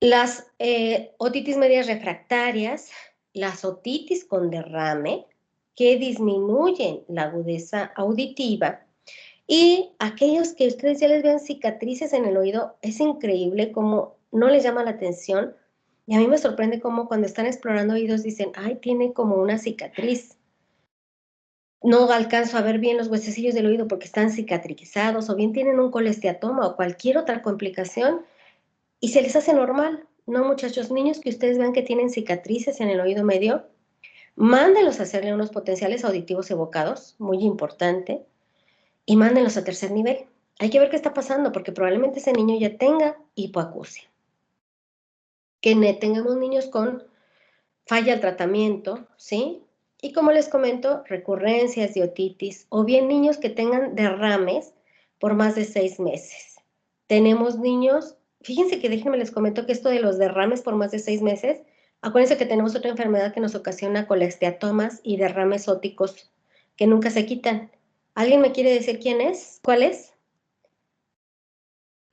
Las otitis medias refractarias, las otitis con derrame, que disminuyen la agudeza auditiva, y aquellos que ustedes ya les ven cicatrices en el oído, es increíble cómo no les llama la atención, y a mí me sorprende cómo cuando están explorando oídos dicen, tiene como una cicatriz. No alcanzo a ver bien los huesecillos del oído porque están cicatrizados, o bien tienen un colesteatoma o cualquier otra complicación, y se les hace normal. No, muchachos, niños que ustedes vean que tienen cicatrices en el oído medio, mándenlos a hacerle unos potenciales auditivos evocados, muy importante, y mándenlos a tercer nivel. Hay que ver qué está pasando, porque probablemente ese niño ya tenga hipoacusia. Que tengamos niños con falla al tratamiento, ¿sí? Y como les comento, recurrencias de otitis, o bien niños que tengan derrames por más de 6 meses. Tenemos niños, fíjense que déjenme les comento que esto de los derrames por más de 6 meses, acuérdense que tenemos otra enfermedad que nos ocasiona colesteatomas y derrames óticos que nunca se quitan. ¿Alguien me quiere decir quién es? ¿Cuál es?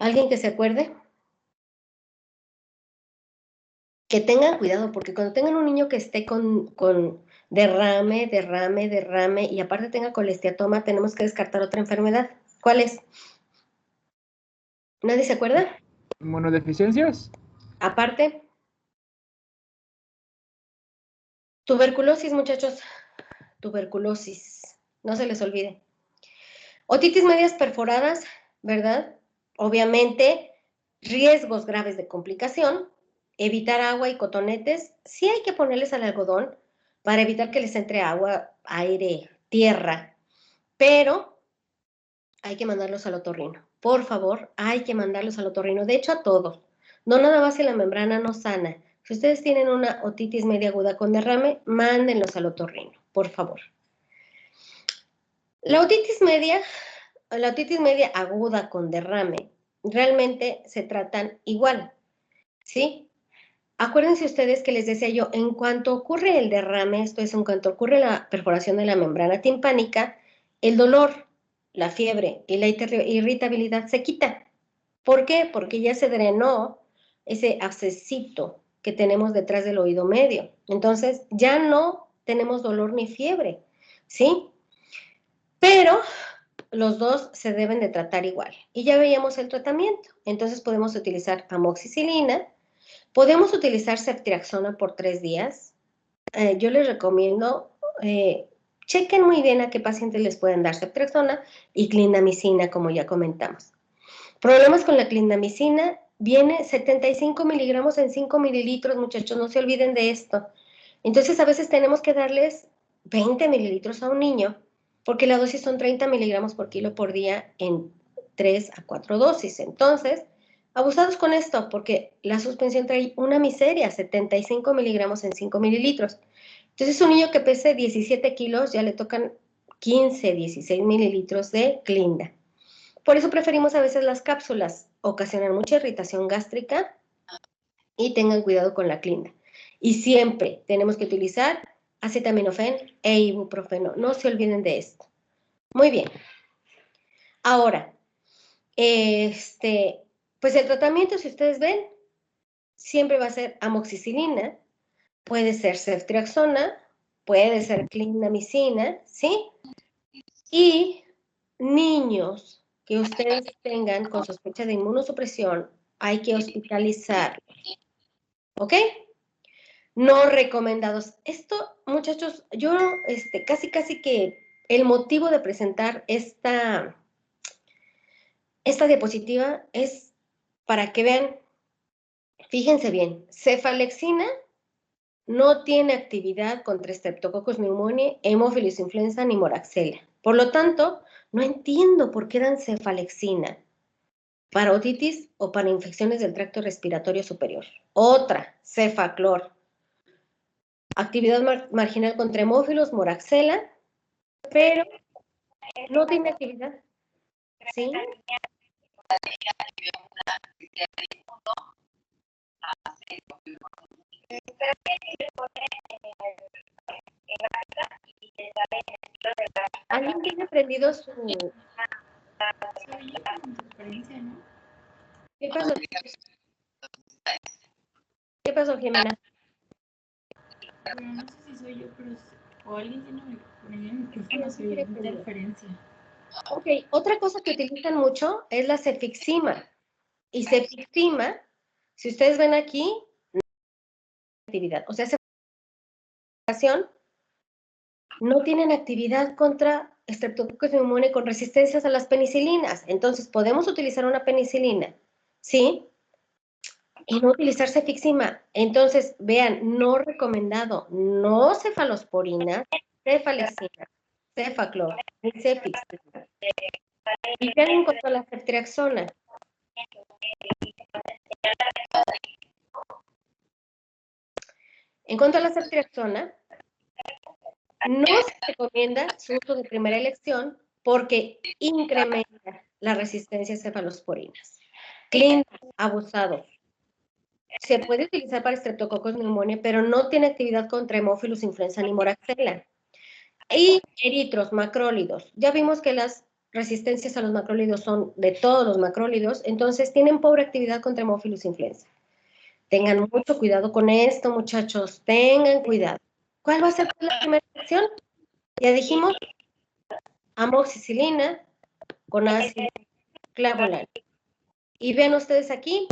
¿Alguien que se acuerde? Que tengan cuidado, porque cuando tengan un niño que esté con derrame, y aparte tenga colesteatoma, tenemos que descartar otra enfermedad. ¿Cuál es? ¿Nadie se acuerda? ¿Inmunodeficiencias? Aparte, tuberculosis, muchachos. Tuberculosis. No se les olvide. Otitis medias perforadas, ¿verdad? Obviamente, riesgos graves de complicación. Evitar agua y cotonetes. Sí hay que ponerles al algodón para evitar que les entre agua, aire, tierra. Pero hay que mandarlos al otorrino. Por favor, hay que mandarlos al otorrino. De hecho, a todos. No nada más si la membrana no sana. Si ustedes tienen una otitis media aguda con derrame, mándenlos al otorrino, por favor. La otitis media aguda con derrame realmente se tratan igual, ¿sí? Acuérdense ustedes que les decía yo, en cuanto ocurre el derrame, esto es, en cuanto ocurre la perforación de la membrana timpánica, el dolor, la fiebre y la irritabilidad se quita. ¿Por qué? Porque ya se drenó ese abscesito que tenemos detrás del oído medio. Entonces, ya no tenemos dolor ni fiebre, ¿sí? Pero los dos se deben de tratar igual. Y ya veíamos el tratamiento. Entonces podemos utilizar amoxicilina, podemos utilizar ceftriaxona por 3 días. Yo les recomiendo, chequen muy bien a qué pacientes les pueden dar ceftriaxona y clindamicina, como ya comentamos. Problemas con la clindamicina, viene 75 miligramos en 5 mililitros, muchachos, no se olviden de esto. Entonces a veces tenemos que darles 20 mililitros a un niño, porque la dosis son 30 miligramos por kilo por día en 3 a 4 dosis. Entonces, abusados con esto, porque la suspensión trae una miseria, 75 miligramos en 5 mililitros. Entonces, un niño que pese 17 kilos, ya le tocan 15, 16 mililitros de clinda. Por eso preferimos a veces las cápsulas, ocasionan mucha irritación gástrica y tengan cuidado con la clinda. Y siempre tenemos que utilizar acetaminofén e ibuprofeno. No se olviden de esto. Muy bien. Ahora, pues el tratamiento, si ustedes ven, siempre va a ser amoxicilina, puede ser ceftriaxona, puede ser clindamicina, ¿sí? Y niños que ustedes tengan con sospecha de inmunosupresión, hay que hospitalizar. ¿Ok? No recomendados. Esto, muchachos, yo casi que el motivo de presentar esta diapositiva es para que vean, fíjense bien, cefalexina no tiene actividad contra Streptococcus pneumoniae, Haemophilus influenza ni moraxella. Por lo tanto, no entiendo por qué dan cefalexina para otitis o para infecciones del tracto respiratorio superior. Otra, cefaclor. Actividad marginal contra hemófilos, moraxella, pero no tiene actividad. ¿Sí? ¿Alguien tiene prendido su... ¿Qué pasó? ¿Qué pasó, Jimena? No sé si soy yo, pero o alguien tiene el micrófono, se oye interferencia. Ok, otra cosa que utilizan mucho es la cefixima. Y cefixima, si ustedes ven aquí, no tiene actividad. O sea, no tienen actividad contra Streptococcus pneumoniae con resistencias a las penicilinas. Entonces, podemos utilizar una penicilina, ¿sí? Y no utilizar cefixima. Entonces, vean, no recomendado, no cefalosporina, cefalexina, cefaclor, ni cefixima. Y vean en cuanto a la ceftriaxona. En cuanto a la ceftriaxona, no se recomienda su uso de primera elección porque incrementa la resistencia a cefalosporinas. Clinda, abusado. Se puede utilizar para Streptococcus pneumoniae, pero no tiene actividad contra Haemophilus influenza ni moraxella. Y eritros, macrólidos. Ya vimos que las resistencias a los macrólidos son de todos los macrólidos, entonces tienen pobre actividad contra Haemophilus influenza. Tengan mucho cuidado con esto, muchachos, tengan cuidado. ¿Cuál va a ser la primera acción? Ya dijimos, amoxicilina con ácido clavulánico. Y vean ustedes aquí,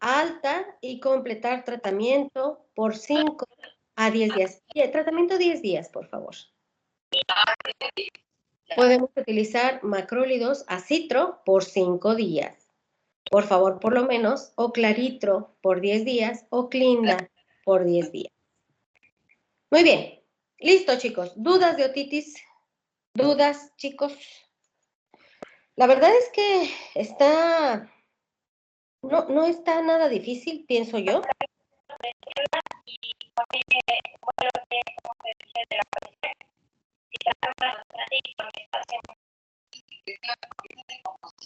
alta y completar tratamiento por 5 a 10 días. Tratamiento 10 días, por favor. Podemos utilizar macrólidos a citro por 5 días. Por favor, por lo menos, o claritro por 10 días o clinda por 10 días. Muy bien. Listo, chicos. ¿Dudas de otitis? ¿Dudas, chicos? La verdad es que no está nada difícil, pienso yo.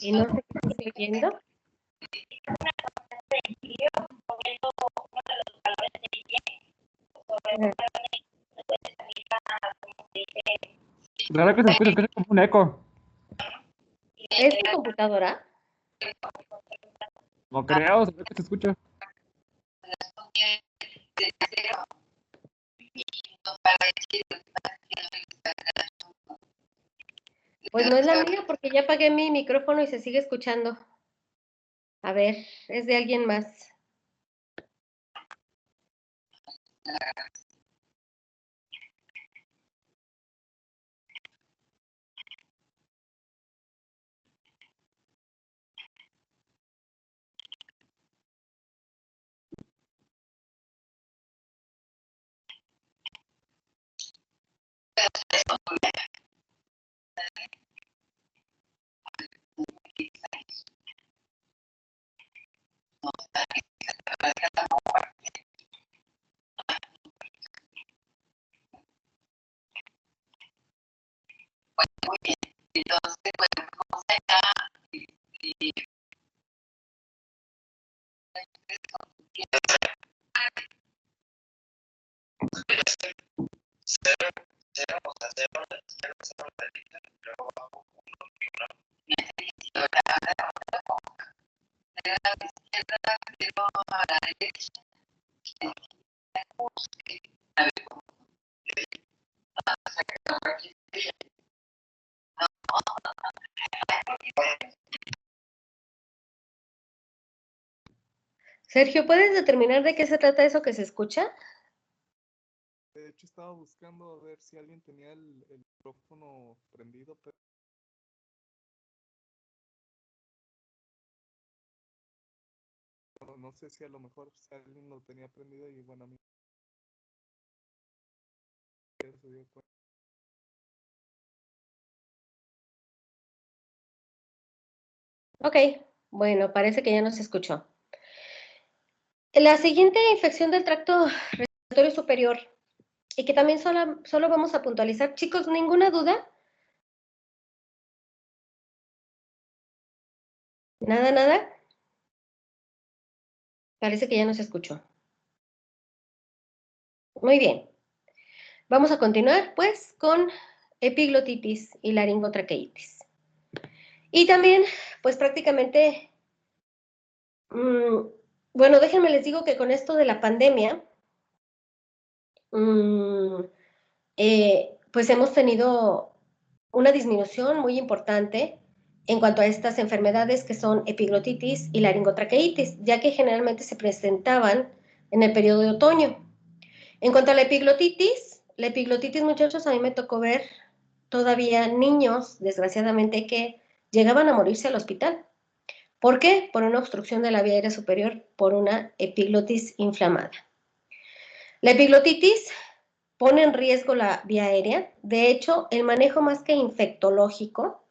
Y no sé qué estoy oyendo. La verdad que se escucha como un eco. ¿Es mi computadora? No creo, se ve que se escucha. Pues no es la mía porque ya apagué mi micrófono y se sigue escuchando. A ver, es de alguien más. Sergio, ¿puedes determinar de qué se trata eso que se escucha? De hecho, estaba buscando a ver si alguien tenía el micrófono prendido, pero no sé si a lo mejor si alguien lo tenía prendido y bueno, a mí se dio cuenta. Ok, bueno, parece que ya no se escuchó. La siguiente infección del tracto respiratorio superior, y que también solo vamos a puntualizar. Chicos, ¿ninguna duda? ¿Nada, nada? Parece que ya no se escuchó. Muy bien. Vamos a continuar, pues, con epiglotitis y laringotraqueitis. Y también, pues, prácticamente, bueno, déjenme les digo que con esto de la pandemia, pues hemos tenido una disminución muy importante en cuanto a estas enfermedades que son epiglotitis y laringotraqueitis, ya que generalmente se presentaban en el periodo de otoño. En cuanto a la epiglotitis, muchachos, a mí me tocó ver todavía niños, desgraciadamente, que llegaban a morirse al hospital. ¿Por qué? Por una obstrucción de la vía aérea superior, por una epiglotis inflamada. La epiglotitis pone en riesgo la vía aérea. De hecho, el manejo más que infectológico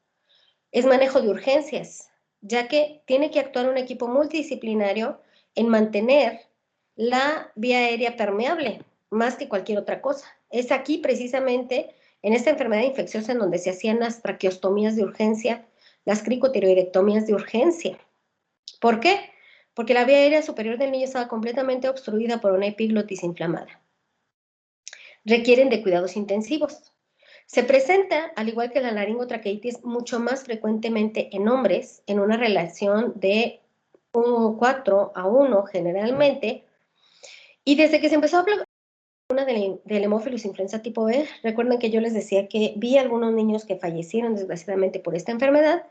es manejo de urgencias, ya que tiene que actuar un equipo multidisciplinario en mantener la vía aérea permeable, más que cualquier otra cosa. Es aquí precisamente en esta enfermedad infecciosa en donde se hacían las traqueostomías de urgencia, las cricotiroidectomías de urgencia. ¿Por qué? Porque la vía aérea superior del niño estaba completamente obstruida por una epiglotis inflamada. Requieren de cuidados intensivos. Se presenta, al igual que la laringotraqueitis, mucho más frecuentemente en hombres, en una relación de 4:1 generalmente, y desde que se empezó a hablar del hemófilus influenza tipo B, recuerden que yo les decía que vi algunos niños que fallecieron desgraciadamente por esta enfermedad,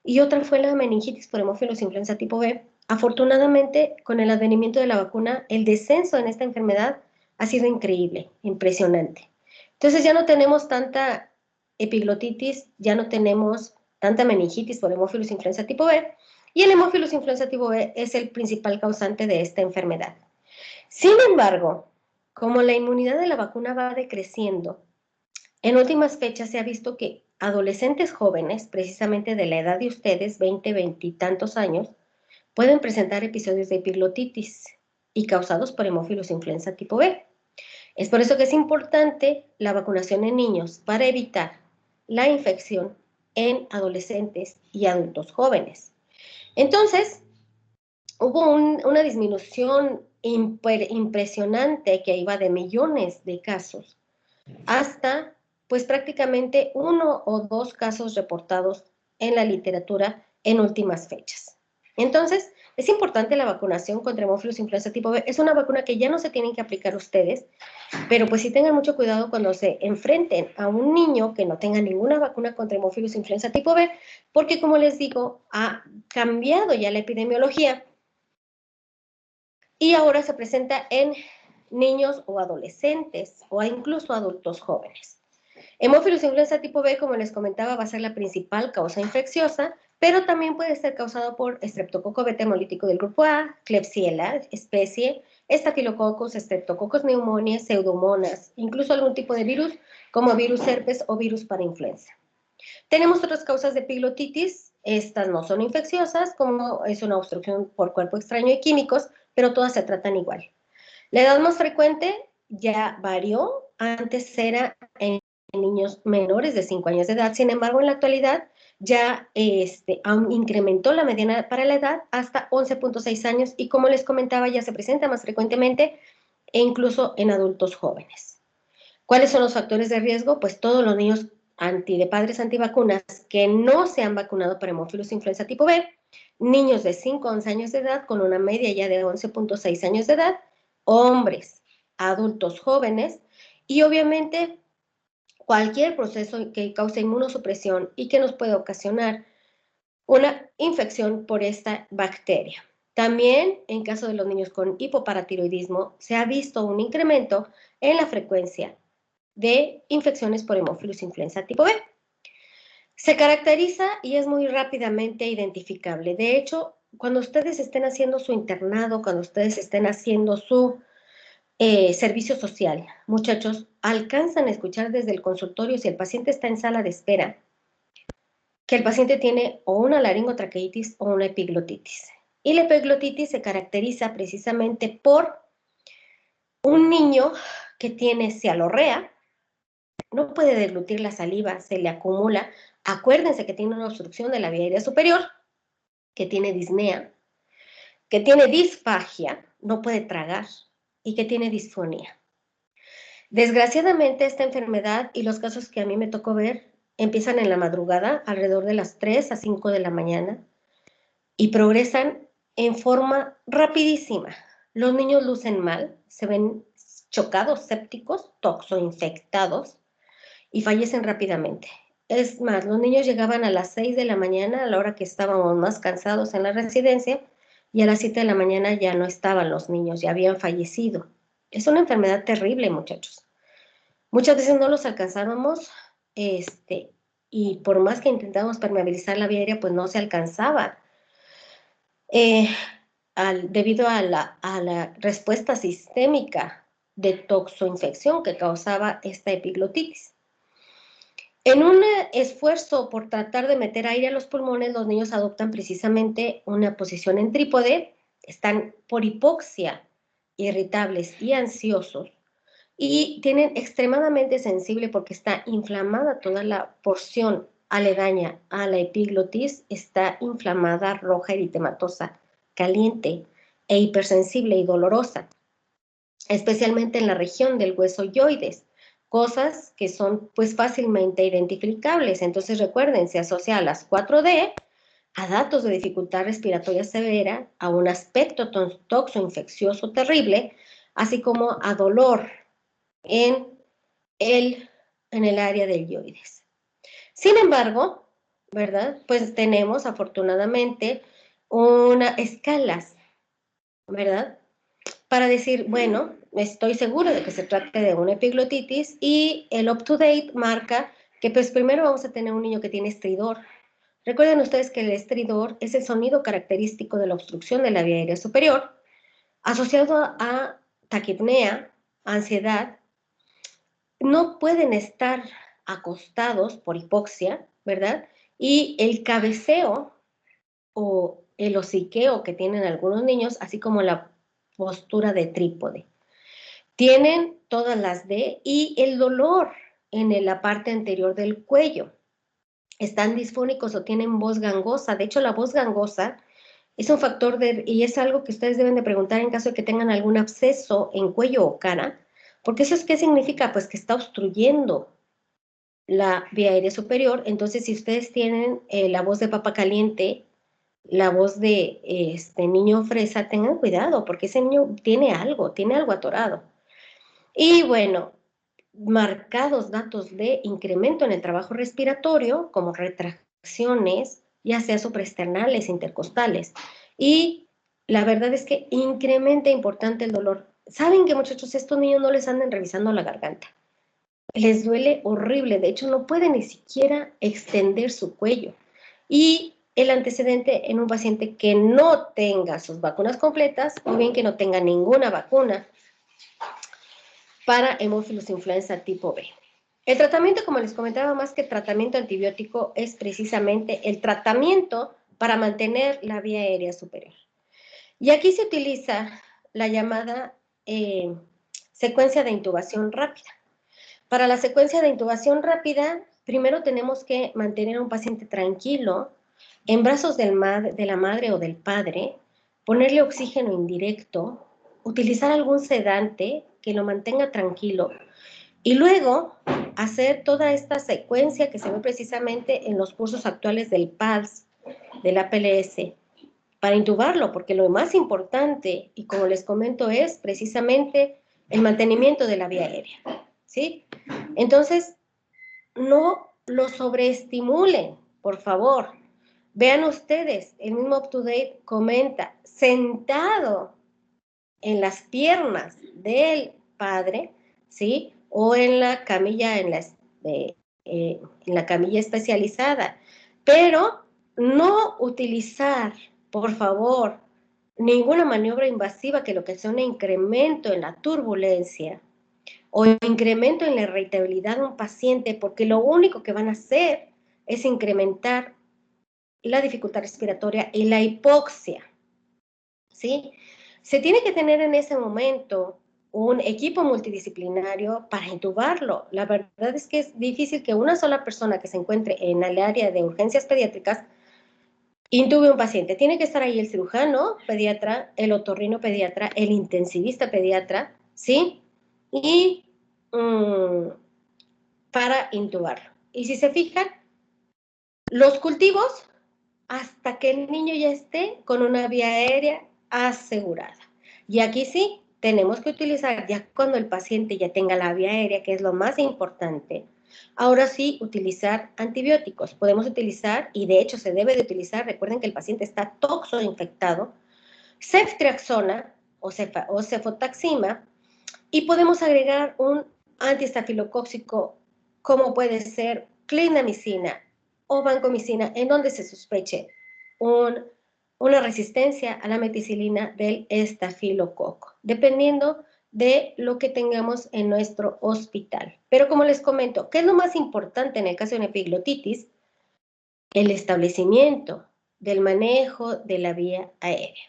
y otra fue la meningitis por hemófilus influenza tipo B. Afortunadamente, con el advenimiento de la vacuna, el descenso en esta enfermedad ha sido increíble, impresionante. Entonces ya no tenemos tanta epiglotitis, ya no tenemos tanta meningitis por hemófilus influenza tipo B, y el hemófilus influenza tipo B es el principal causante de esta enfermedad. Sin embargo, como la inmunidad de la vacuna va decreciendo, en últimas fechas se ha visto que adolescentes jóvenes, precisamente de la edad de ustedes, 20, 20 y tantos años, pueden presentar episodios de epiglotitis y causados por hemófilus influenza tipo B. Es por eso que es importante la vacunación en niños para evitar la infección en adolescentes y adultos jóvenes. Entonces, hubo una disminución impresionante que iba de millones de casos hasta pues prácticamente 1 o 2 casos reportados en la literatura en últimas fechas. Entonces, es importante la vacunación contra hemófilus influenza tipo B. Es una vacuna que ya no se tienen que aplicar ustedes, pero pues sí tengan mucho cuidado cuando se enfrenten a un niño que no tenga ninguna vacuna contra hemófilus influenza tipo B, porque como les digo, ha cambiado ya la epidemiología y ahora se presenta en niños o adolescentes o incluso adultos jóvenes. Hemófilus influenza tipo B, como les comentaba, va a ser la principal causa infecciosa, pero también puede ser causado por estreptococo beta hemolítico del grupo A, Klebsiella especie, Staphylococcus, Streptococcus pneumoniae, Pseudomonas, incluso algún tipo de virus como virus herpes o virus para influenza. Tenemos otras causas de epiglotitis, estas no son infecciosas, como es una obstrucción por cuerpo extraño y químicos, pero todas se tratan igual. La edad más frecuente ya varió, antes era en niños menores de 5 años de edad, sin embargo en la actualidad ya incrementó la mediana para la edad hasta 11.6 años y como les comentaba ya se presenta más frecuentemente e incluso en adultos jóvenes. ¿Cuáles son los factores de riesgo? Pues todos los niños de padres antivacunas que no se han vacunado para hemófilus influenza tipo B, niños de 5 a 11 años de edad con una media ya de 11.6 años de edad, hombres, adultos jóvenes y obviamente cualquier proceso que cause inmunosupresión y que nos pueda ocasionar una infección por esta bacteria. También en caso de los niños con hipoparatiroidismo se ha visto un incremento en la frecuencia de infecciones por hemófilus influenza tipo B. Se caracteriza y es muy rápidamente identificable. De hecho, cuando ustedes estén haciendo su internado, cuando ustedes estén haciendo su servicio social, muchachos, alcanzan a escuchar desde el consultorio si el paciente está en sala de espera, que el paciente tiene o una laringotraqueitis o una epiglotitis. Y la epiglotitis se caracteriza precisamente por un niño que tiene cialorrea, no puede deglutir la saliva, se le acumula. Acuérdense que tiene una obstrucción de la vía aérea superior, que tiene disnea, que tiene disfagia, no puede tragar y que tiene disfonía. Desgraciadamente esta enfermedad y los casos que a mí me tocó ver empiezan en la madrugada, alrededor de las 3 a 5 de la mañana y progresan en forma rapidísima. Los niños lucen mal, se ven chocados, sépticos, toxoinfectados y fallecen rápidamente. Es más, los niños llegaban a las 6 de la mañana, a la hora que estábamos más cansados en la residencia, y a las 7 de la mañana ya no estaban los niños, ya habían fallecido. Es una enfermedad terrible, muchachos. Muchas veces no los alcanzábamos, y por más que intentamos permeabilizar la vía aérea, pues no se alcanzaba. Debido a la respuesta sistémica de toxoinfección que causaba esta epiglotitis. En un esfuerzo por tratar de meter aire a los pulmones, los niños adoptan precisamente una posición en trípode, están por hipoxia, irritables y ansiosos, y tienen extremadamente sensible porque está inflamada toda la porción aledaña a la epiglotis, está inflamada, roja, eritematosa, caliente e hipersensible y dolorosa, especialmente en la región del hueso yoides, cosas que son pues fácilmente identificables. Entonces recuerden, se asocia a las 4D, a datos de dificultad respiratoria severa, a un aspecto toxoinfeccioso terrible, así como a dolor en el área del yoides. Sin embargo, ¿verdad? Pues tenemos afortunadamente unas escalas, ¿verdad? Para decir, bueno, estoy seguro de que se trate de una epiglotitis, y el up-to-date marca que pues primero vamos a tener un niño que tiene estridor. Recuerden ustedes que el estridor es el sonido característico de la obstrucción de la vía aérea superior, asociado a taquipnea, ansiedad. No pueden estar acostados por hipoxia, ¿verdad? Y el cabeceo o el hociqueo que tienen algunos niños, así como la postura de trípode. Tienen todas las D, y el dolor en la parte anterior del cuello. Están disfónicos o tienen voz gangosa. De hecho, la voz gangosa es un factor y es algo que ustedes deben de preguntar en caso de que tengan algún absceso en cuello o cara, porque eso es ¿qué significa? Pues que está obstruyendo la vía aérea superior. Entonces, si ustedes tienen la voz de papa caliente, la voz de niño fresa, tengan cuidado, porque ese niño tiene algo atorado. Y bueno, marcados datos de incremento en el trabajo respiratorio, como retracciones, ya sea supraesternales, intercostales. Y la verdad es que incrementa importante el dolor. ¿Saben que, muchachos, estos niños no les anden revisando la garganta? Les duele horrible, de hecho no pueden ni siquiera extender su cuello. Y el antecedente en un paciente que no tenga sus vacunas completas, o bien que no tenga ninguna vacuna para hemófilos influenza tipo B. El tratamiento, como les comentaba, más que tratamiento antibiótico, es precisamente el tratamiento para mantener la vía aérea superior. Y aquí se utiliza la llamada secuencia de intubación rápida. Para la secuencia de intubación rápida, primero tenemos que mantener a un paciente tranquilo, en brazos de la madre o del padre, ponerle oxígeno indirecto, utilizar algún sedante que lo mantenga tranquilo, y luego hacer toda esta secuencia que se ve precisamente en los cursos actuales del PALS, del APLS, para intubarlo, porque lo más importante, y como les comento, es precisamente el mantenimiento de la vía aérea, ¿sí? Entonces, no lo sobreestimulen, por favor. Vean ustedes, el mismo UpToDate comenta, sentado en las piernas del padre, ¿sí? O en la camilla, en la camilla especializada. Pero no utilizar, por favor, ninguna maniobra invasiva que lo que sea un incremento en la turbulencia o incremento en la irritabilidad de un paciente, porque lo único que van a hacer es incrementar la dificultad respiratoria y la hipoxia, ¿sí? Se tiene que tener en ese momento un equipo multidisciplinario para intubarlo. La verdad es que es difícil que una sola persona que se encuentre en el área de urgencias pediátricas intube un paciente. Tiene que estar ahí el cirujano pediatra, el otorrino pediatra, el intensivista pediatra, ¿sí? Y para intubarlo. Y si se fijan, los cultivos hasta que el niño ya esté con una vía aérea asegurada. Y aquí sí, tenemos que utilizar, ya cuando el paciente ya tenga la vía aérea, que es lo más importante, ahora sí utilizar antibióticos. Podemos utilizar, y de hecho se debe de utilizar, recuerden que el paciente está toxoinfectado, ceftriaxona o cefotaxima, y podemos agregar un antiestafilocóxico como puede ser clindamicina o vancomicina, en donde se sospeche una resistencia a la meticilina del estafilococo, dependiendo de lo que tengamos en nuestro hospital. Pero como les comento, ¿qué es lo más importante en el caso de una epiglotitis? El establecimiento del manejo de la vía aérea,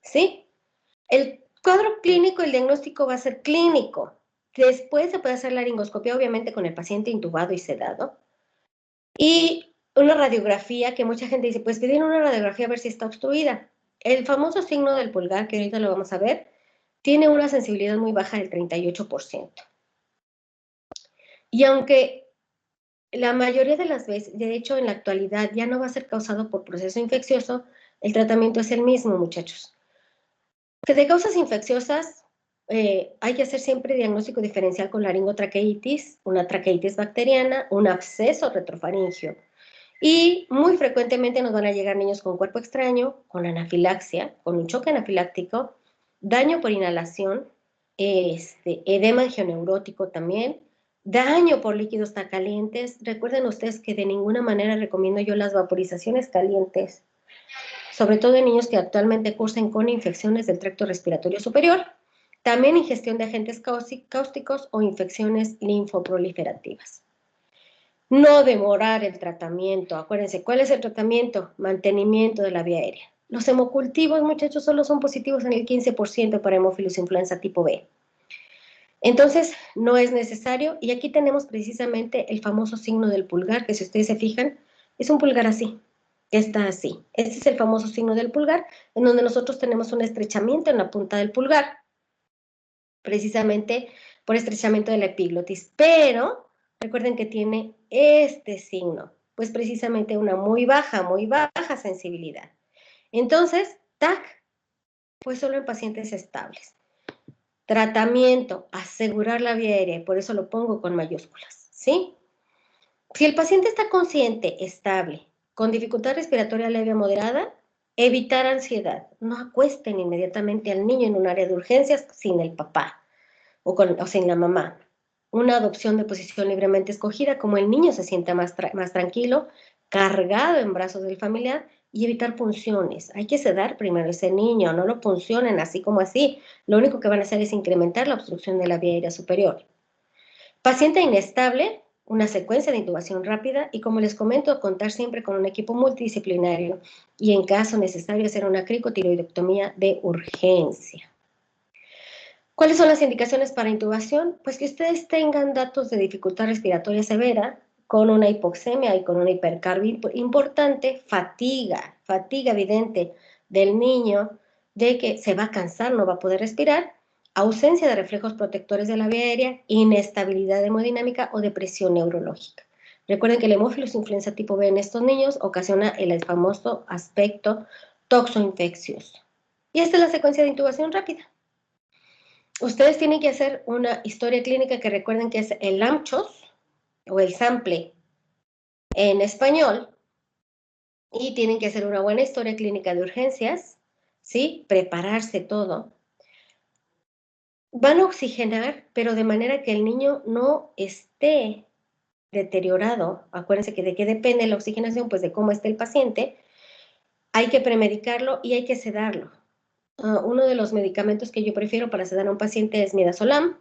¿sí? El cuadro clínico, el diagnóstico va a ser clínico. Después se puede hacer laringoscopia, obviamente con el paciente intubado y sedado. Y una radiografía, que mucha gente dice, pues pedir una radiografía a ver si está obstruida. El famoso signo del pulgar, que ahorita lo vamos a ver, tiene una sensibilidad muy baja del 38%. Y aunque la mayoría de las veces, de hecho en la actualidad ya no va a ser causado por proceso infeccioso, el tratamiento es el mismo, muchachos. Que de causas infecciosas hay que hacer siempre diagnóstico diferencial con laringotraqueitis, una traqueitis bacteriana, un absceso retrofaringio. Y muy frecuentemente nos van a llegar niños con cuerpo extraño, con anafilaxia, con un choque anafiláctico, daño por inhalación, edema angioneurótico también, daño por líquidos tan calientes. Recuerden ustedes que de ninguna manera recomiendo yo las vaporizaciones calientes, sobre todo en niños que actualmente cursen con infecciones del tracto respiratorio superior, también ingestión de agentes cáusticos o infecciones linfoproliferativas. No demorar el tratamiento. Acuérdense, ¿cuál es el tratamiento? Mantenimiento de la vía aérea. Los hemocultivos, muchachos, solo son positivos en el 15% para hemófilos influenza tipo B. Entonces, no es necesario. Y aquí tenemos precisamente el famoso signo del pulgar, que si ustedes se fijan, es un pulgar así. Está así. Este es el famoso signo del pulgar, en donde nosotros tenemos un estrechamiento en la punta del pulgar, precisamente por estrechamiento de la epiglotis. Pero recuerden que tiene este signo, pues precisamente una muy baja sensibilidad. Entonces, TAC, pues solo en pacientes estables. Tratamiento, asegurar la vía aérea, por eso lo pongo con mayúsculas, ¿sí? Si el paciente está consciente, estable, con dificultad respiratoria leve o moderada, evitar ansiedad. No acuesten inmediatamente al niño en un área de urgencias sin el papá o sin la mamá. Una adopción de posición libremente escogida, como el niño se sienta más tranquilo, cargado en brazos del familiar, y evitar punciones. Hay que sedar primero a ese niño, no lo puncionen así como así. Lo único que van a hacer es incrementar la obstrucción de la vía aérea superior. Paciente inestable, una secuencia de intubación rápida y, como les comento, contar siempre con un equipo multidisciplinario y, en caso necesario, hacer una cricotiroidectomía de urgencia. ¿Cuáles son las indicaciones para intubación? Pues que ustedes tengan datos de dificultad respiratoria severa, con una hipoxemia y con una hipercarbia importante, fatiga evidente del niño, de que se va a cansar, no va a poder respirar, ausencia de reflejos protectores de la vía aérea, inestabilidad hemodinámica o depresión neurológica. Recuerden que el hemófilos influenza tipo B en estos niños ocasiona el famoso aspecto toxoinfeccioso. Y esta es la secuencia de intubación rápida. Ustedes tienen que hacer una historia clínica que recuerden que es el AMCHOS o el sample en español, y tienen que hacer una buena historia clínica de urgencias, ¿sí? Prepararse todo. Van a oxigenar, pero de manera que el niño no esté deteriorado. Acuérdense que de qué depende la oxigenación, pues de cómo esté el paciente. Hay que premedicarlo y hay que sedarlo. Uno de los medicamentos que yo prefiero para sedar a un paciente es midazolam,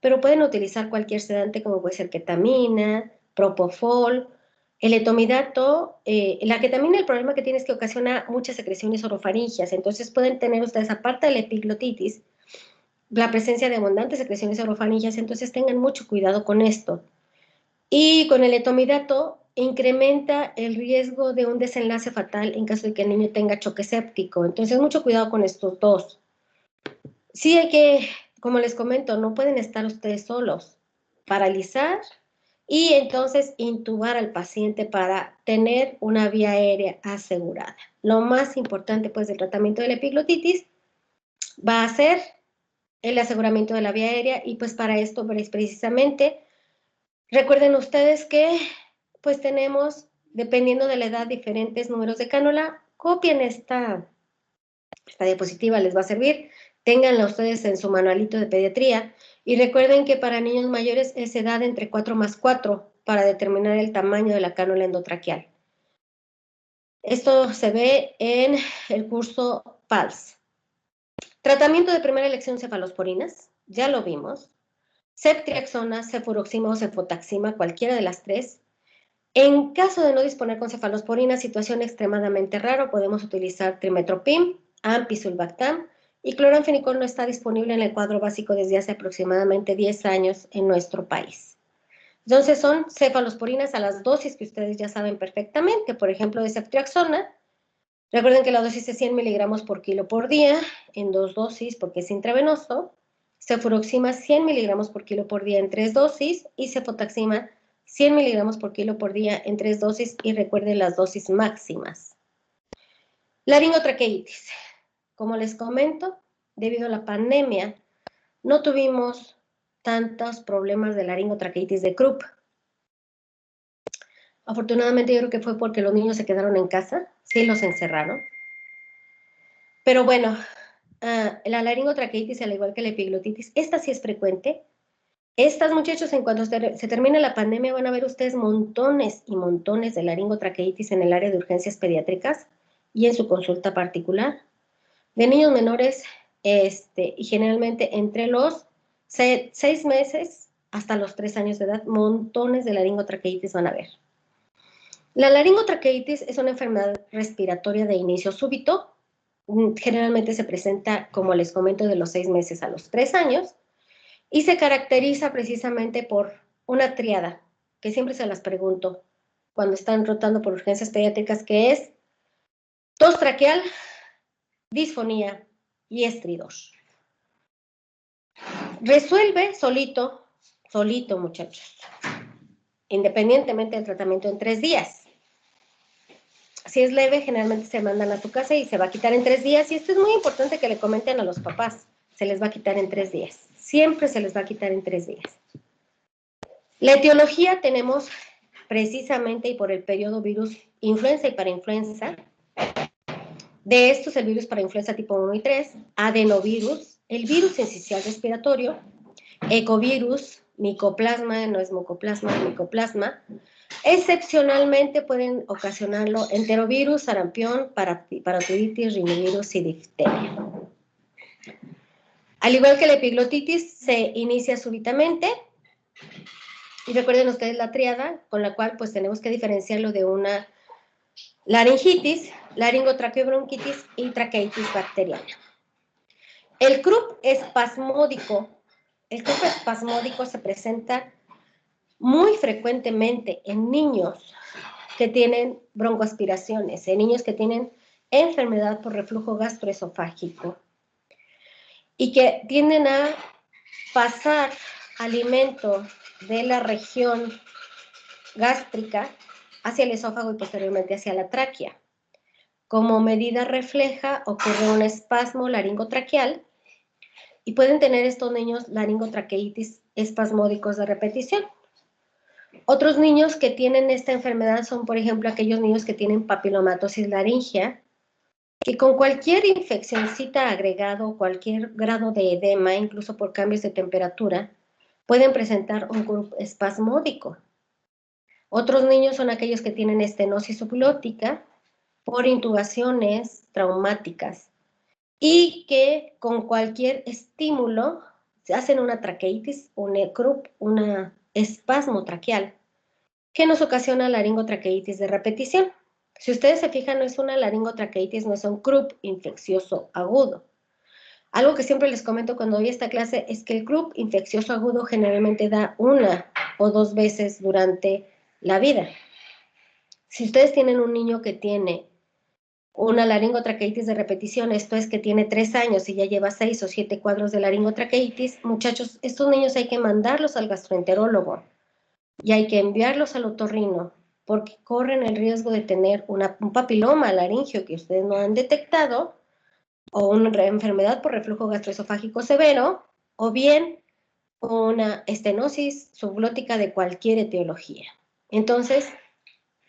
pero pueden utilizar cualquier sedante como puede ser ketamina, propofol, el etomidato. La ketamina, el problema que tiene es que ocasiona muchas secreciones orofaringias, entonces pueden tener ustedes, aparte de la epiglotitis, la presencia de abundantes secreciones orofaringias, entonces tengan mucho cuidado con esto. Y con el etomidato incrementa el riesgo de un desenlace fatal en caso de que el niño tenga choque séptico. Entonces, mucho cuidado con estos dos. Sí hay que, como les comento, no pueden estar ustedes solos. Paralizar y entonces intubar al paciente para tener una vía aérea asegurada. Lo más importante, pues, del tratamiento de la epiglotitis va a ser el aseguramiento de la vía aérea, y pues para esto, precisamente, recuerden ustedes que pues tenemos, dependiendo de la edad, diferentes números de cánula. Copien esta diapositiva, les va a servir. Ténganla ustedes en su manualito de pediatría. Y recuerden que para niños mayores es edad entre 4+4 para determinar el tamaño de la cánula endotraqueal. Esto se ve en el curso PALS. Tratamiento de primera elección, cefalosporinas, ya lo vimos. Ceftriaxona, cefuroxima o cefotaxima, cualquiera de las tres. En caso de no disponer con cefalosporina, situación extremadamente rara, podemos utilizar trimetoprim, ampisulbactam, y cloranfenicol no está disponible en el cuadro básico desde hace aproximadamente 10 años en nuestro país. Entonces son cefalosporinas a las dosis que ustedes ya saben perfectamente. Por ejemplo, de ceftriaxona, recuerden que la dosis es 100 miligramos por kilo por día, en 2 dosis porque es intravenoso. cefuroxima 100 miligramos por kilo por día en 3 dosis y cefotaxima 100 miligramos por kilo por día en 3 dosis y recuerden las dosis máximas. Laringotraqueitis. Como les comento, debido a la pandemia, no tuvimos tantos problemas de laringotraqueitis de Krupp. Afortunadamente yo creo que fue porque los niños se quedaron en casa, sí los encerraron. Pero bueno, la laringotraqueitis, al igual que la epiglotitis, esta sí es frecuente. Estas, muchachos, en cuanto se termine la pandemia, van a ver ustedes montones y montones de laringotraqueitis en el área de urgencias pediátricas y en su consulta particular. De niños menores, y generalmente entre los 6 meses hasta los 3 años de edad, montones de laringotraqueitis van a ver. La laringotraqueitis es una enfermedad respiratoria de inicio súbito. Generalmente se presenta, como les comento, de los 6 meses a los 3 años y se caracteriza precisamente por una tríada, que siempre se las pregunto cuando están rotando por urgencias pediátricas, que es tos traqueal, disfonía y estridor. Resuelve solito, muchachos, independientemente del tratamiento en 3 días. Si es leve, generalmente se mandan a su casa y se va a quitar en 3 días. Y esto es muy importante que le comenten a los papás. Se les va a quitar en 3 días. Siempre se les va a quitar en 3 días. La etiología tenemos precisamente y por el periodo virus influenza y parainfluenza. De estos, el virus parainfluenza tipo 1 y 3, adenovirus, el virus sincicial respiratorio, ecovirus, micoplasma, no es mucoplasma, micoplasma. Excepcionalmente pueden ocasionarlo enterovirus, sarampión, parotiditis, rinovirus y difteria. Al igual que la epiglotitis, se inicia súbitamente. Y recuerden ustedes la tríada, con la cual pues tenemos que diferenciarlo de una laringitis, laringotraqueobronquitis y traqueitis bacteriana. El Krupp espasmódico se presenta muy frecuentemente en niños que tienen broncoaspiraciones, en niños que tienen enfermedad por reflujo gastroesofágico y que tienden a pasar alimento de la región gástrica hacia el esófago y posteriormente hacia la tráquea. Como medida refleja ocurre un espasmo laringotraqueal y pueden tener estos niños laringotraqueitis espasmódicos de repetición. Otros niños que tienen esta enfermedad son, por ejemplo, aquellos niños que tienen papilomatosis laringea, que con cualquier infeccióncita agregado, cualquier grado de edema, incluso por cambios de temperatura, pueden presentar un Krupp espasmódico. Otros niños son aquellos que tienen estenosis subglótica por intubaciones traumáticas y que con cualquier estímulo se hacen una traqueitis, un Krupp, una espasmo traqueal, que nos ocasiona laringotraqueitis de repetición. Si ustedes se fijan, no es una laringotraqueitis, no es un Krupp infeccioso agudo. Algo que siempre les comento cuando doy esta clase es que el Krupp infeccioso agudo generalmente da 1 o 2 veces durante la vida. Si ustedes tienen un niño que tiene una laringotraqueitis de repetición, esto es que tiene 3 años y ya lleva 6 o 7 cuadros de laringotraqueitis, muchachos, estos niños hay que mandarlos al gastroenterólogo y hay que enviarlos al otorrino porque corren el riesgo de tener un papiloma laringio que ustedes no han detectado o una enfermedad por reflujo gastroesofágico severo o bien una estenosis subglótica de cualquier etiología. Entonces,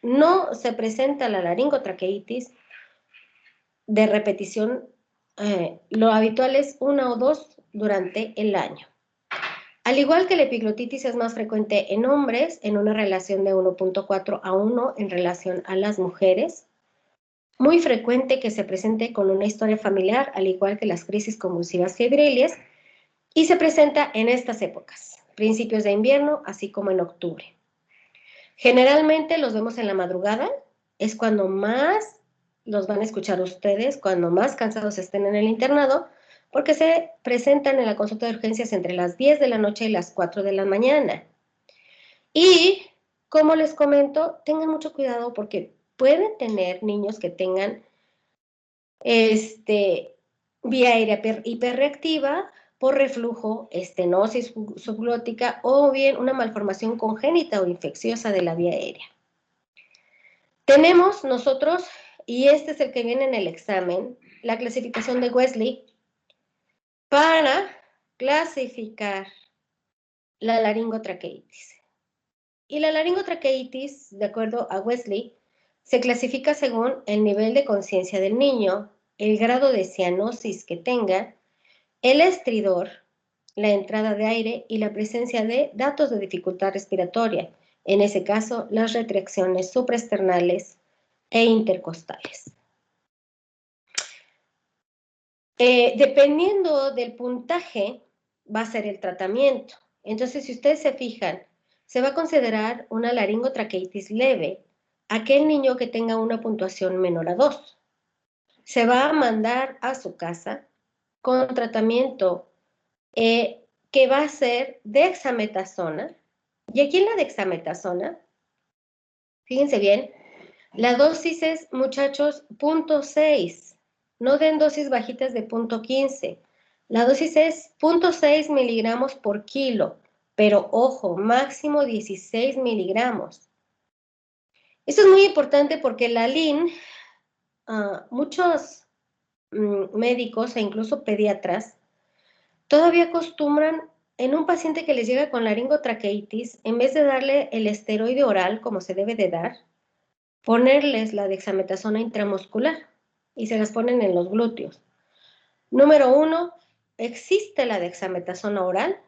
no se presenta la laringotraqueitis de repetición, lo habitual es 1 o 2 durante el año. Al igual que la epiglotitis es más frecuente en hombres, en una relación de 1.4 a 1 en relación a las mujeres. Muy frecuente que se presente con una historia familiar, al igual que las crisis convulsivas febriles, y se presenta en estas épocas, principios de invierno, así como en octubre. Generalmente los vemos en la madrugada, es cuando más los van a escuchar ustedes, cuando más cansados estén en el internado, porque se presentan en la consulta de urgencias entre las 10 de la noche y las 4 de la mañana. Y, como les comento, tengan mucho cuidado porque pueden tener niños que tengan vía aérea hiperreactiva, por reflujo, estenosis subglótica o bien una malformación congénita o infecciosa de la vía aérea. Tenemos nosotros, y este es el que viene en el examen, la clasificación de Wesley para clasificar la laringotraqueitis. Y la laringotraqueitis, de acuerdo a Wesley, se clasifica según el nivel de conciencia del niño, el grado de cianosis que tenga, el estridor, la entrada de aire y la presencia de datos de dificultad respiratoria, en ese caso las retracciones supraesternales e intercostales. Dependiendo del puntaje va a ser el tratamiento. Entonces, si ustedes se fijan, se va a considerar una laringotraqueitis leve aquel niño que tenga una puntuación menor a 2. Se va a mandar a su casa con tratamiento que va a ser dexametasona. Y aquí en la dexametasona, fíjense bien, la dosis es, muchachos, 0.6. No den dosis bajitas de 0.15. La dosis es 0.6 miligramos por kilo, pero ojo, máximo 16 miligramos. Esto es muy importante porque la LIN, muchos médicos e incluso pediatras todavía acostumbran en un paciente que les llega con laringotraqueitis, en vez de darle el esteroide oral como se debe de dar, ponerles la dexametasona intramuscular y se las ponen en los glúteos. Número 1, existe la dexametasona oral,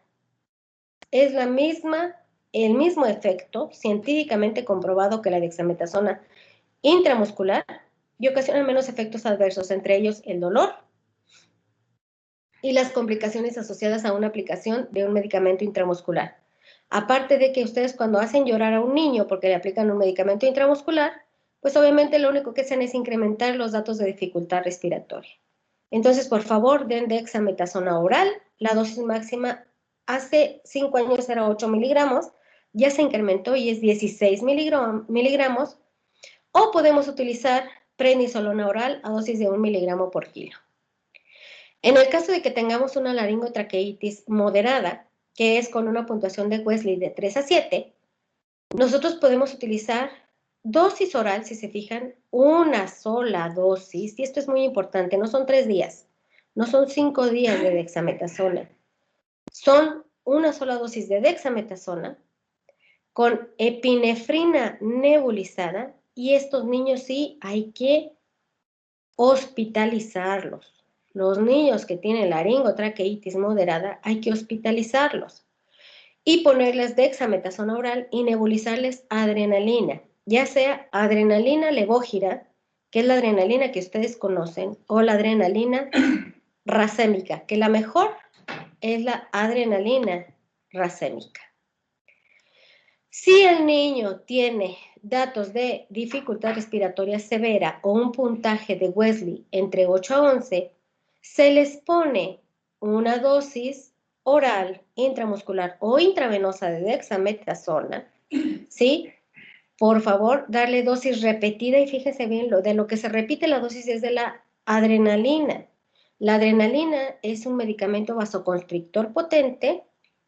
es el mismo efecto, científicamente comprobado que la dexametasona intramuscular y ocasiona menos efectos adversos, entre ellos el dolor y las complicaciones asociadas a una aplicación de un medicamento intramuscular. Aparte de que ustedes cuando hacen llorar a un niño porque le aplican un medicamento intramuscular, pues obviamente lo único que hacen es incrementar los datos de dificultad respiratoria. Entonces, por favor, den dexametasona oral. La dosis máxima hace 5 años era 8 miligramos, ya se incrementó y es 16 miligramos, o podemos utilizar prednisolona oral a dosis de 1 miligramo por kilo. En el caso de que tengamos una laringotraqueitis moderada, que es con una puntuación de Wesley de 3 a 7, nosotros podemos utilizar dosis oral, si se fijan, una sola dosis, y esto es muy importante, no son 3 días, no son 5 días de dexametasona, son una sola dosis de dexametasona con epinefrina nebulizada, y estos niños sí hay que hospitalizarlos. Los niños que tienen laringotraqueitis moderada hay que hospitalizarlos y ponerles dexametasona oral y nebulizarles adrenalina, ya sea adrenalina levógira, que es la adrenalina que ustedes conocen, o la adrenalina racémica, que la mejor es la adrenalina racémica. Si el niño tiene datos de dificultad respiratoria severa o un puntaje de Wesley entre 8 a 11, se les pone una dosis oral, intramuscular o intravenosa de dexametasona, ¿sí? Por favor, darle dosis repetida y fíjense bien, de lo que se repite la dosis es de la adrenalina. La adrenalina es un medicamento vasoconstrictor potente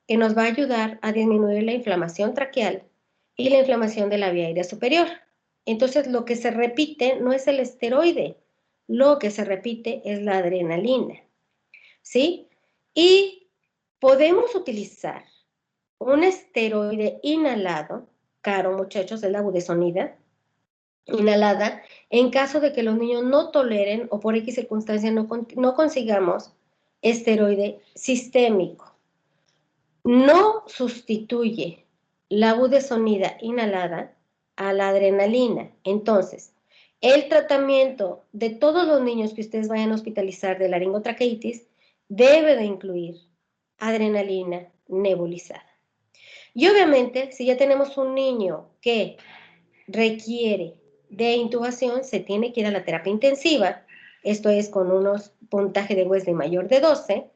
que nos va a ayudar a disminuir la inflamación traqueal y la inflamación de la vía aérea superior. Entonces, lo que se repite no es el esteroide, lo que se repite es la adrenalina, ¿sí? Y podemos utilizar un esteroide inhalado, caro muchachos, es la budesonida, inhalada, en caso de que los niños no toleren o por X circunstancia no consigamos esteroide sistémico. No sustituye la budesonida inhalada a la adrenalina. Entonces, el tratamiento de todos los niños que ustedes vayan a hospitalizar de laringotraqueitis debe de incluir adrenalina nebulizada. Y obviamente, si ya tenemos un niño que requiere de intubación, se tiene que ir a la terapia intensiva, esto es con unos puntaje de Wesley mayor de 12,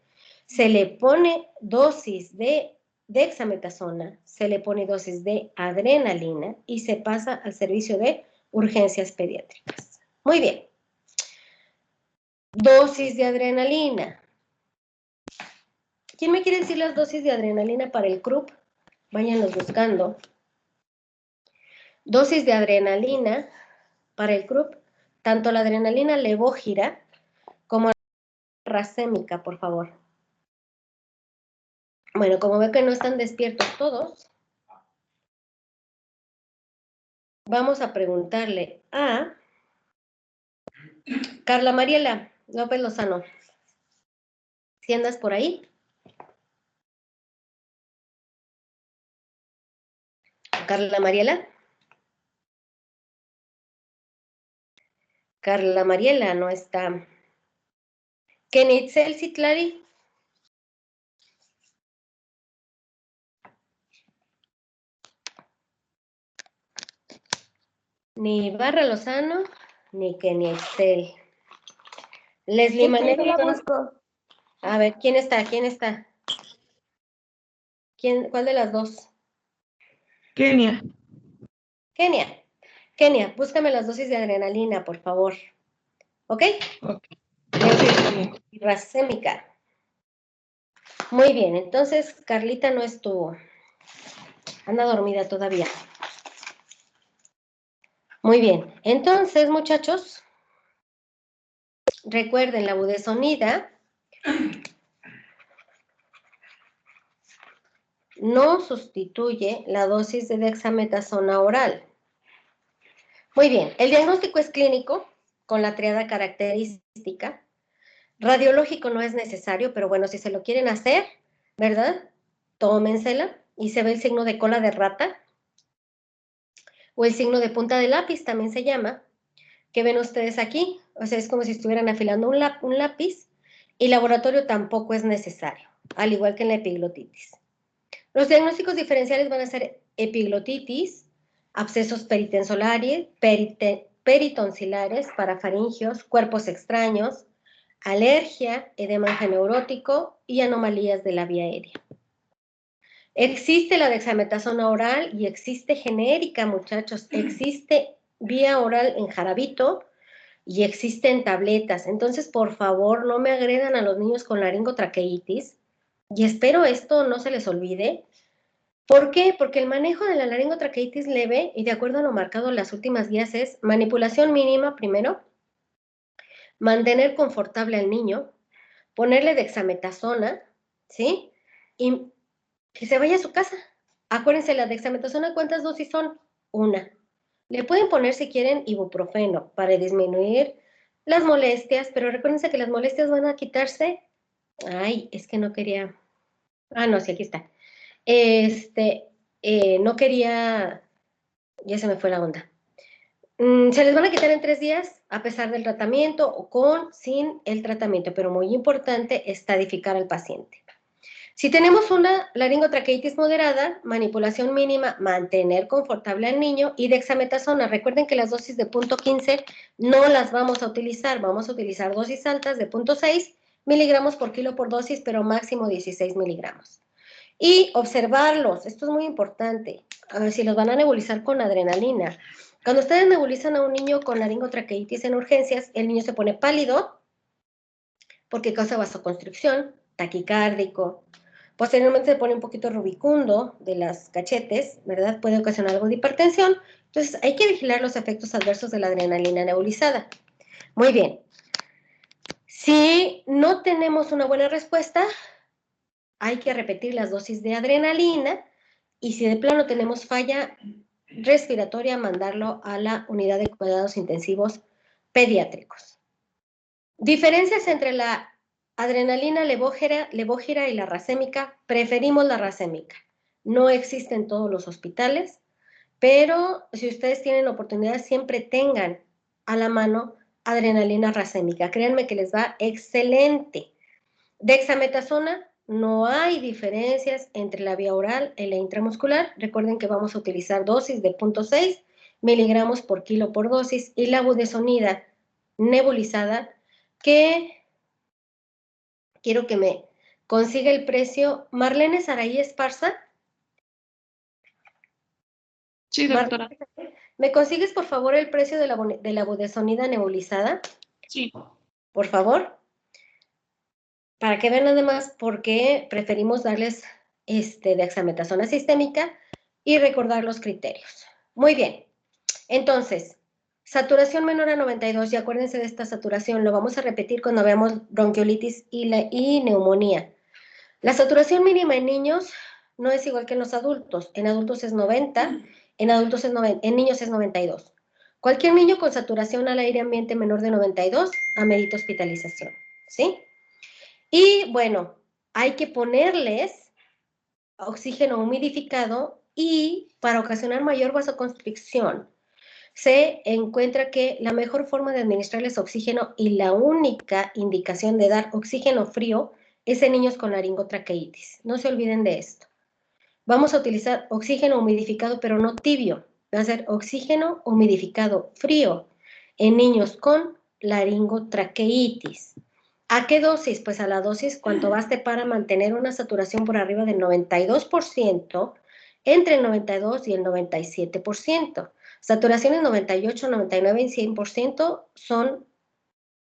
se le pone dosis de dexametasona, se le pone dosis de adrenalina y se pasa al servicio de urgencias pediátricas. Muy bien. Dosis de adrenalina. ¿Quién me quiere decir las dosis de adrenalina para el CRUP? Váyanlos buscando. Dosis de adrenalina para el CRUP, tanto la adrenalina levógira como la racémica, por favor. Bueno, como veo que no están despiertos todos, vamos a preguntarle a Carla Mariela López Lozano. ¿Si andas por ahí? Carla Mariela. Carla Mariela no está. Kenitzel Citlari. Ni Barra Lozano, ni Kenitzel. Leslie Manero. la busco. A ver, ¿quién está? ¿Quién está? ¿Cuál de las dos? Kenia. Kenia. Kenia, búscame las dosis de adrenalina, por favor. ¿Ok? Y racémica. Muy bien, entonces Carlita no estuvo. Anda dormida todavía. Muy bien, entonces, muchachos, recuerden la budesonida no sustituye la dosis de dexametasona oral. Muy bien, el diagnóstico es clínico con la triada característica. Radiológico no es necesario, pero bueno, si se lo quieren hacer, ¿verdad? Tómensela y se ve el signo de cola de rata o el signo de punta de lápiz, también se llama, que ven ustedes aquí. O sea, es como si estuvieran afilando un lápiz y laboratorio tampoco es necesario, al igual que en la epiglotitis. Los diagnósticos diferenciales van a ser epiglotitis, abscesos peritonsulares, parafaringios, cuerpos extraños, alergia, edema neurótico y anomalías de la vía aérea. Existe la dexametasona oral y existe genérica, muchachos. Existe vía oral en jarabito y existe en tabletas. Entonces, por favor, no me agredan a los niños con laringotraqueitis y espero esto no se les olvide. ¿Por qué? Porque el manejo de la laringotraqueitis leve y de acuerdo a lo marcado en las últimas guías es manipulación mínima primero, mantener confortable al niño, ponerle dexametasona, ¿sí? Y que se vaya a su casa. Acuérdense, la dexametasona, ¿cuántas dosis son? Una. Le pueden poner, si quieren, ibuprofeno para disminuir las molestias, pero recuérdense que las molestias van a quitarse. Ay, es que no quería. Ah, no, sí, aquí está. No quería. Ya se me fue la onda. Se les van a quitar en 3 días, a pesar del tratamiento o con, sin el tratamiento, pero muy importante, estadificar al paciente. Si tenemos una laringotraqueitis moderada, manipulación mínima, mantener confortable al niño y dexametasona. Recuerden que las dosis de 0.15 no las vamos a utilizar dosis altas de 0.6 miligramos por kilo por dosis, pero máximo 16 miligramos. Y observarlos, esto es muy importante, a ver si los van a nebulizar con adrenalina. Cuando ustedes nebulizan a un niño con laringotraqueitis en urgencias, el niño se pone pálido porque causa vasoconstricción, taquicárdico. Posteriormente se pone un poquito rubicundo de las cachetes, ¿verdad? Puede ocasionar algo de hipertensión. Entonces hay que vigilar los efectos adversos de la adrenalina nebulizada. Muy bien. Si no tenemos una buena respuesta, hay que repetir las dosis de adrenalina y si de plano tenemos falla respiratoria, mandarlo a la unidad de cuidados intensivos pediátricos. Diferencias entre la adrenalina levógira y la racémica. Preferimos la racémica. No existe en todos los hospitales, pero si ustedes tienen oportunidad, siempre tengan a la mano adrenalina racémica. Créanme que les va excelente. Dexametasona, no hay diferencias entre la vía oral y la intramuscular. Recuerden que vamos a utilizar dosis de 0.6 miligramos por kilo por dosis y la budesonida nebulizada, que quiero que me consiga el precio. Marlene Saraí Esparza. Sí, doctora. ¿Me consigues, por favor, el precio de la budesonida nebulizada? Sí. Por favor. Para que vean nada más por qué preferimos darles dexametasona sistémica y recordar los criterios. Muy bien. Entonces, saturación menor a 92, y acuérdense de esta saturación, lo vamos a repetir cuando veamos bronquiolitis y neumonía. La saturación mínima en niños no es igual que en los adultos. En adultos es 90, en niños es 92. Cualquier niño con saturación al aire ambiente menor de 92 amerita hospitalización, ¿sí? Y bueno, hay que ponerles oxígeno humidificado y para ocasionar mayor vasoconstricción, se encuentra que la mejor forma de administrarles oxígeno y la única indicación de dar oxígeno frío es en niños con laringotraqueitis. No se olviden de esto. Vamos a utilizar oxígeno humidificado, pero no tibio. Va a ser oxígeno humidificado frío en niños con laringotraqueitis. ¿A qué dosis? Pues a la dosis cuanto baste para mantener una saturación por arriba del 92%, entre el 92 y el 97%. Saturaciones 98, 99 y 100% son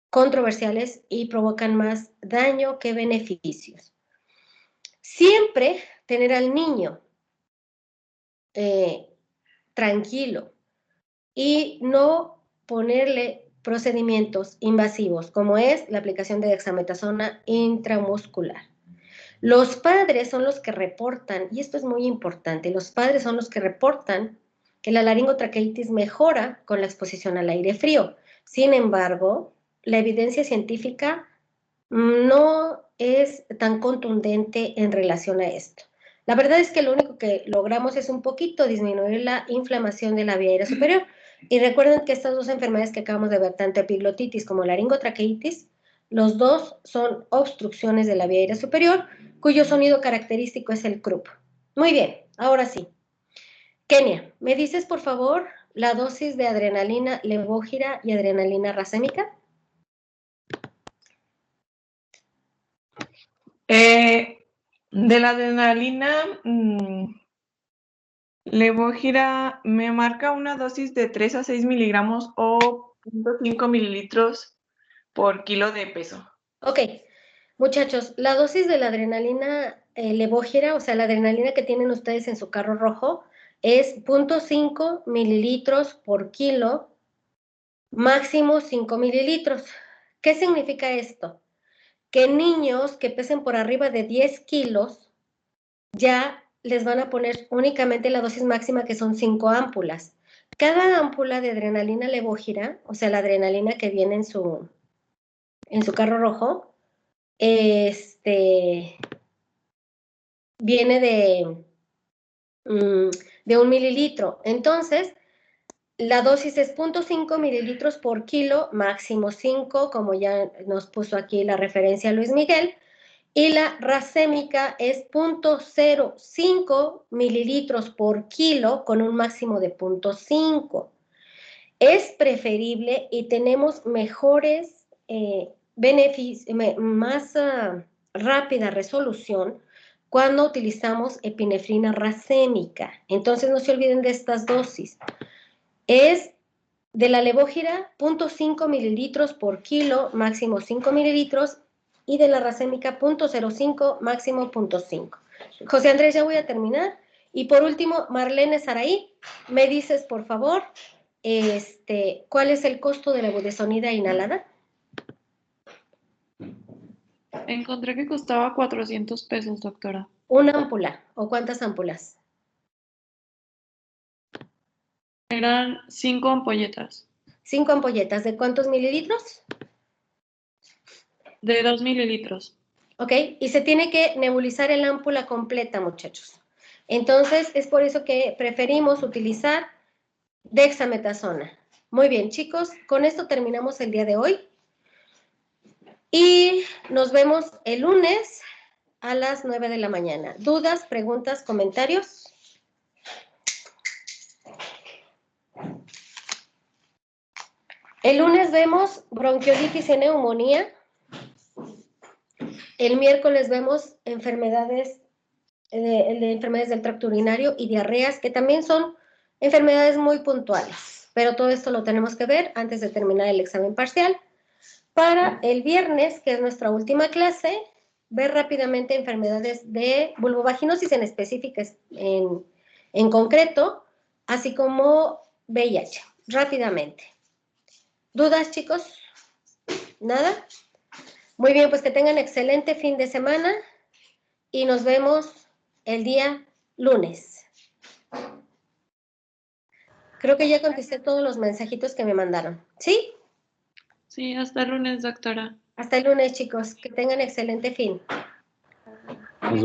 controversiales y provocan más daño que beneficios. Siempre tener al niño tranquilo y no ponerle procedimientos invasivos como es la aplicación de dexametasona intramuscular. Los padres son los que reportan, y esto es muy importante, los padres son los que reportan que la laringotraqueitis mejora con la exposición al aire frío. Sin embargo, la evidencia científica no es tan contundente en relación a esto. La verdad es que lo único que logramos es un poquito disminuir la inflamación de la vía aérea superior. Y recuerden que estas dos enfermedades que acabamos de ver, tanto epiglotitis como laringotraqueitis, los dos son obstrucciones de la vía aérea superior, cuyo sonido característico es el crup. Muy bien, ahora sí. Kenia, ¿me dices por favor la dosis de adrenalina levógira y adrenalina racémica? De la adrenalina levógira me marca una dosis de 3 a 6 miligramos o 0.5 mililitros por kilo de peso. Ok, muchachos, la dosis de la adrenalina levógira, o sea, la adrenalina que tienen ustedes en su carro rojo, es 0.5 mililitros por kilo, máximo 5 mililitros. ¿Qué significa esto? Que niños que pesen por arriba de 10 kilos ya les van a poner únicamente la dosis máxima, que son 5 ámpulas. Cada ámpula de adrenalina levógira, o sea, la adrenalina que viene en su carro rojo, viene de 1 mililitro. Entonces, la dosis es 0.5 mililitros por kilo, máximo 5, como ya nos puso aquí la referencia Luis Miguel. Y la racémica es 0.05 mililitros por kilo con un máximo de 0.5. Es preferible y tenemos mejores beneficios, más rápida resolución cuando utilizamos epinefrina racémica. Entonces no se olviden de estas dosis. Es de la levógira 0.5 mililitros por kilo, máximo 5 mililitros, y de la racémica 0.05, máximo 0.5. José Andrés, ya voy a terminar. Y por último, Marlene Saraí, me dices, por favor, ¿cuál es el costo de la budesonida inhalada? Encontré que costaba 400 pesos, doctora. Una ámpula, ¿o cuántas ámpulas? Eran 5 ampolletas. 5 ampolletas, ¿de cuántos mililitros? De 2 mililitros. ¿Ok? Y se tiene que nebulizar el ámpula completa, muchachos. Entonces, es por eso que preferimos utilizar dexametasona. Muy bien, chicos, con esto terminamos el día de hoy. Y nos vemos el lunes a las 9 de la mañana. ¿Dudas, preguntas, comentarios? El lunes vemos bronquiolitis y neumonía. El miércoles vemos enfermedades del tracto urinario y diarreas, que también son enfermedades muy puntuales. Pero todo esto lo tenemos que ver antes de terminar el examen parcial. Para el viernes, que es nuestra última clase, ver rápidamente enfermedades de vulvovaginosis en específica, en concreto, así como VIH, rápidamente. ¿Dudas, chicos? ¿Nada? Muy bien, pues que tengan excelente fin de semana y nos vemos el día lunes. Creo que ya contesté todos los mensajitos que me mandaron. ¿Sí? Sí, hasta el lunes, doctora. Hasta el lunes, chicos. Que tengan excelente fin. Nos vemos.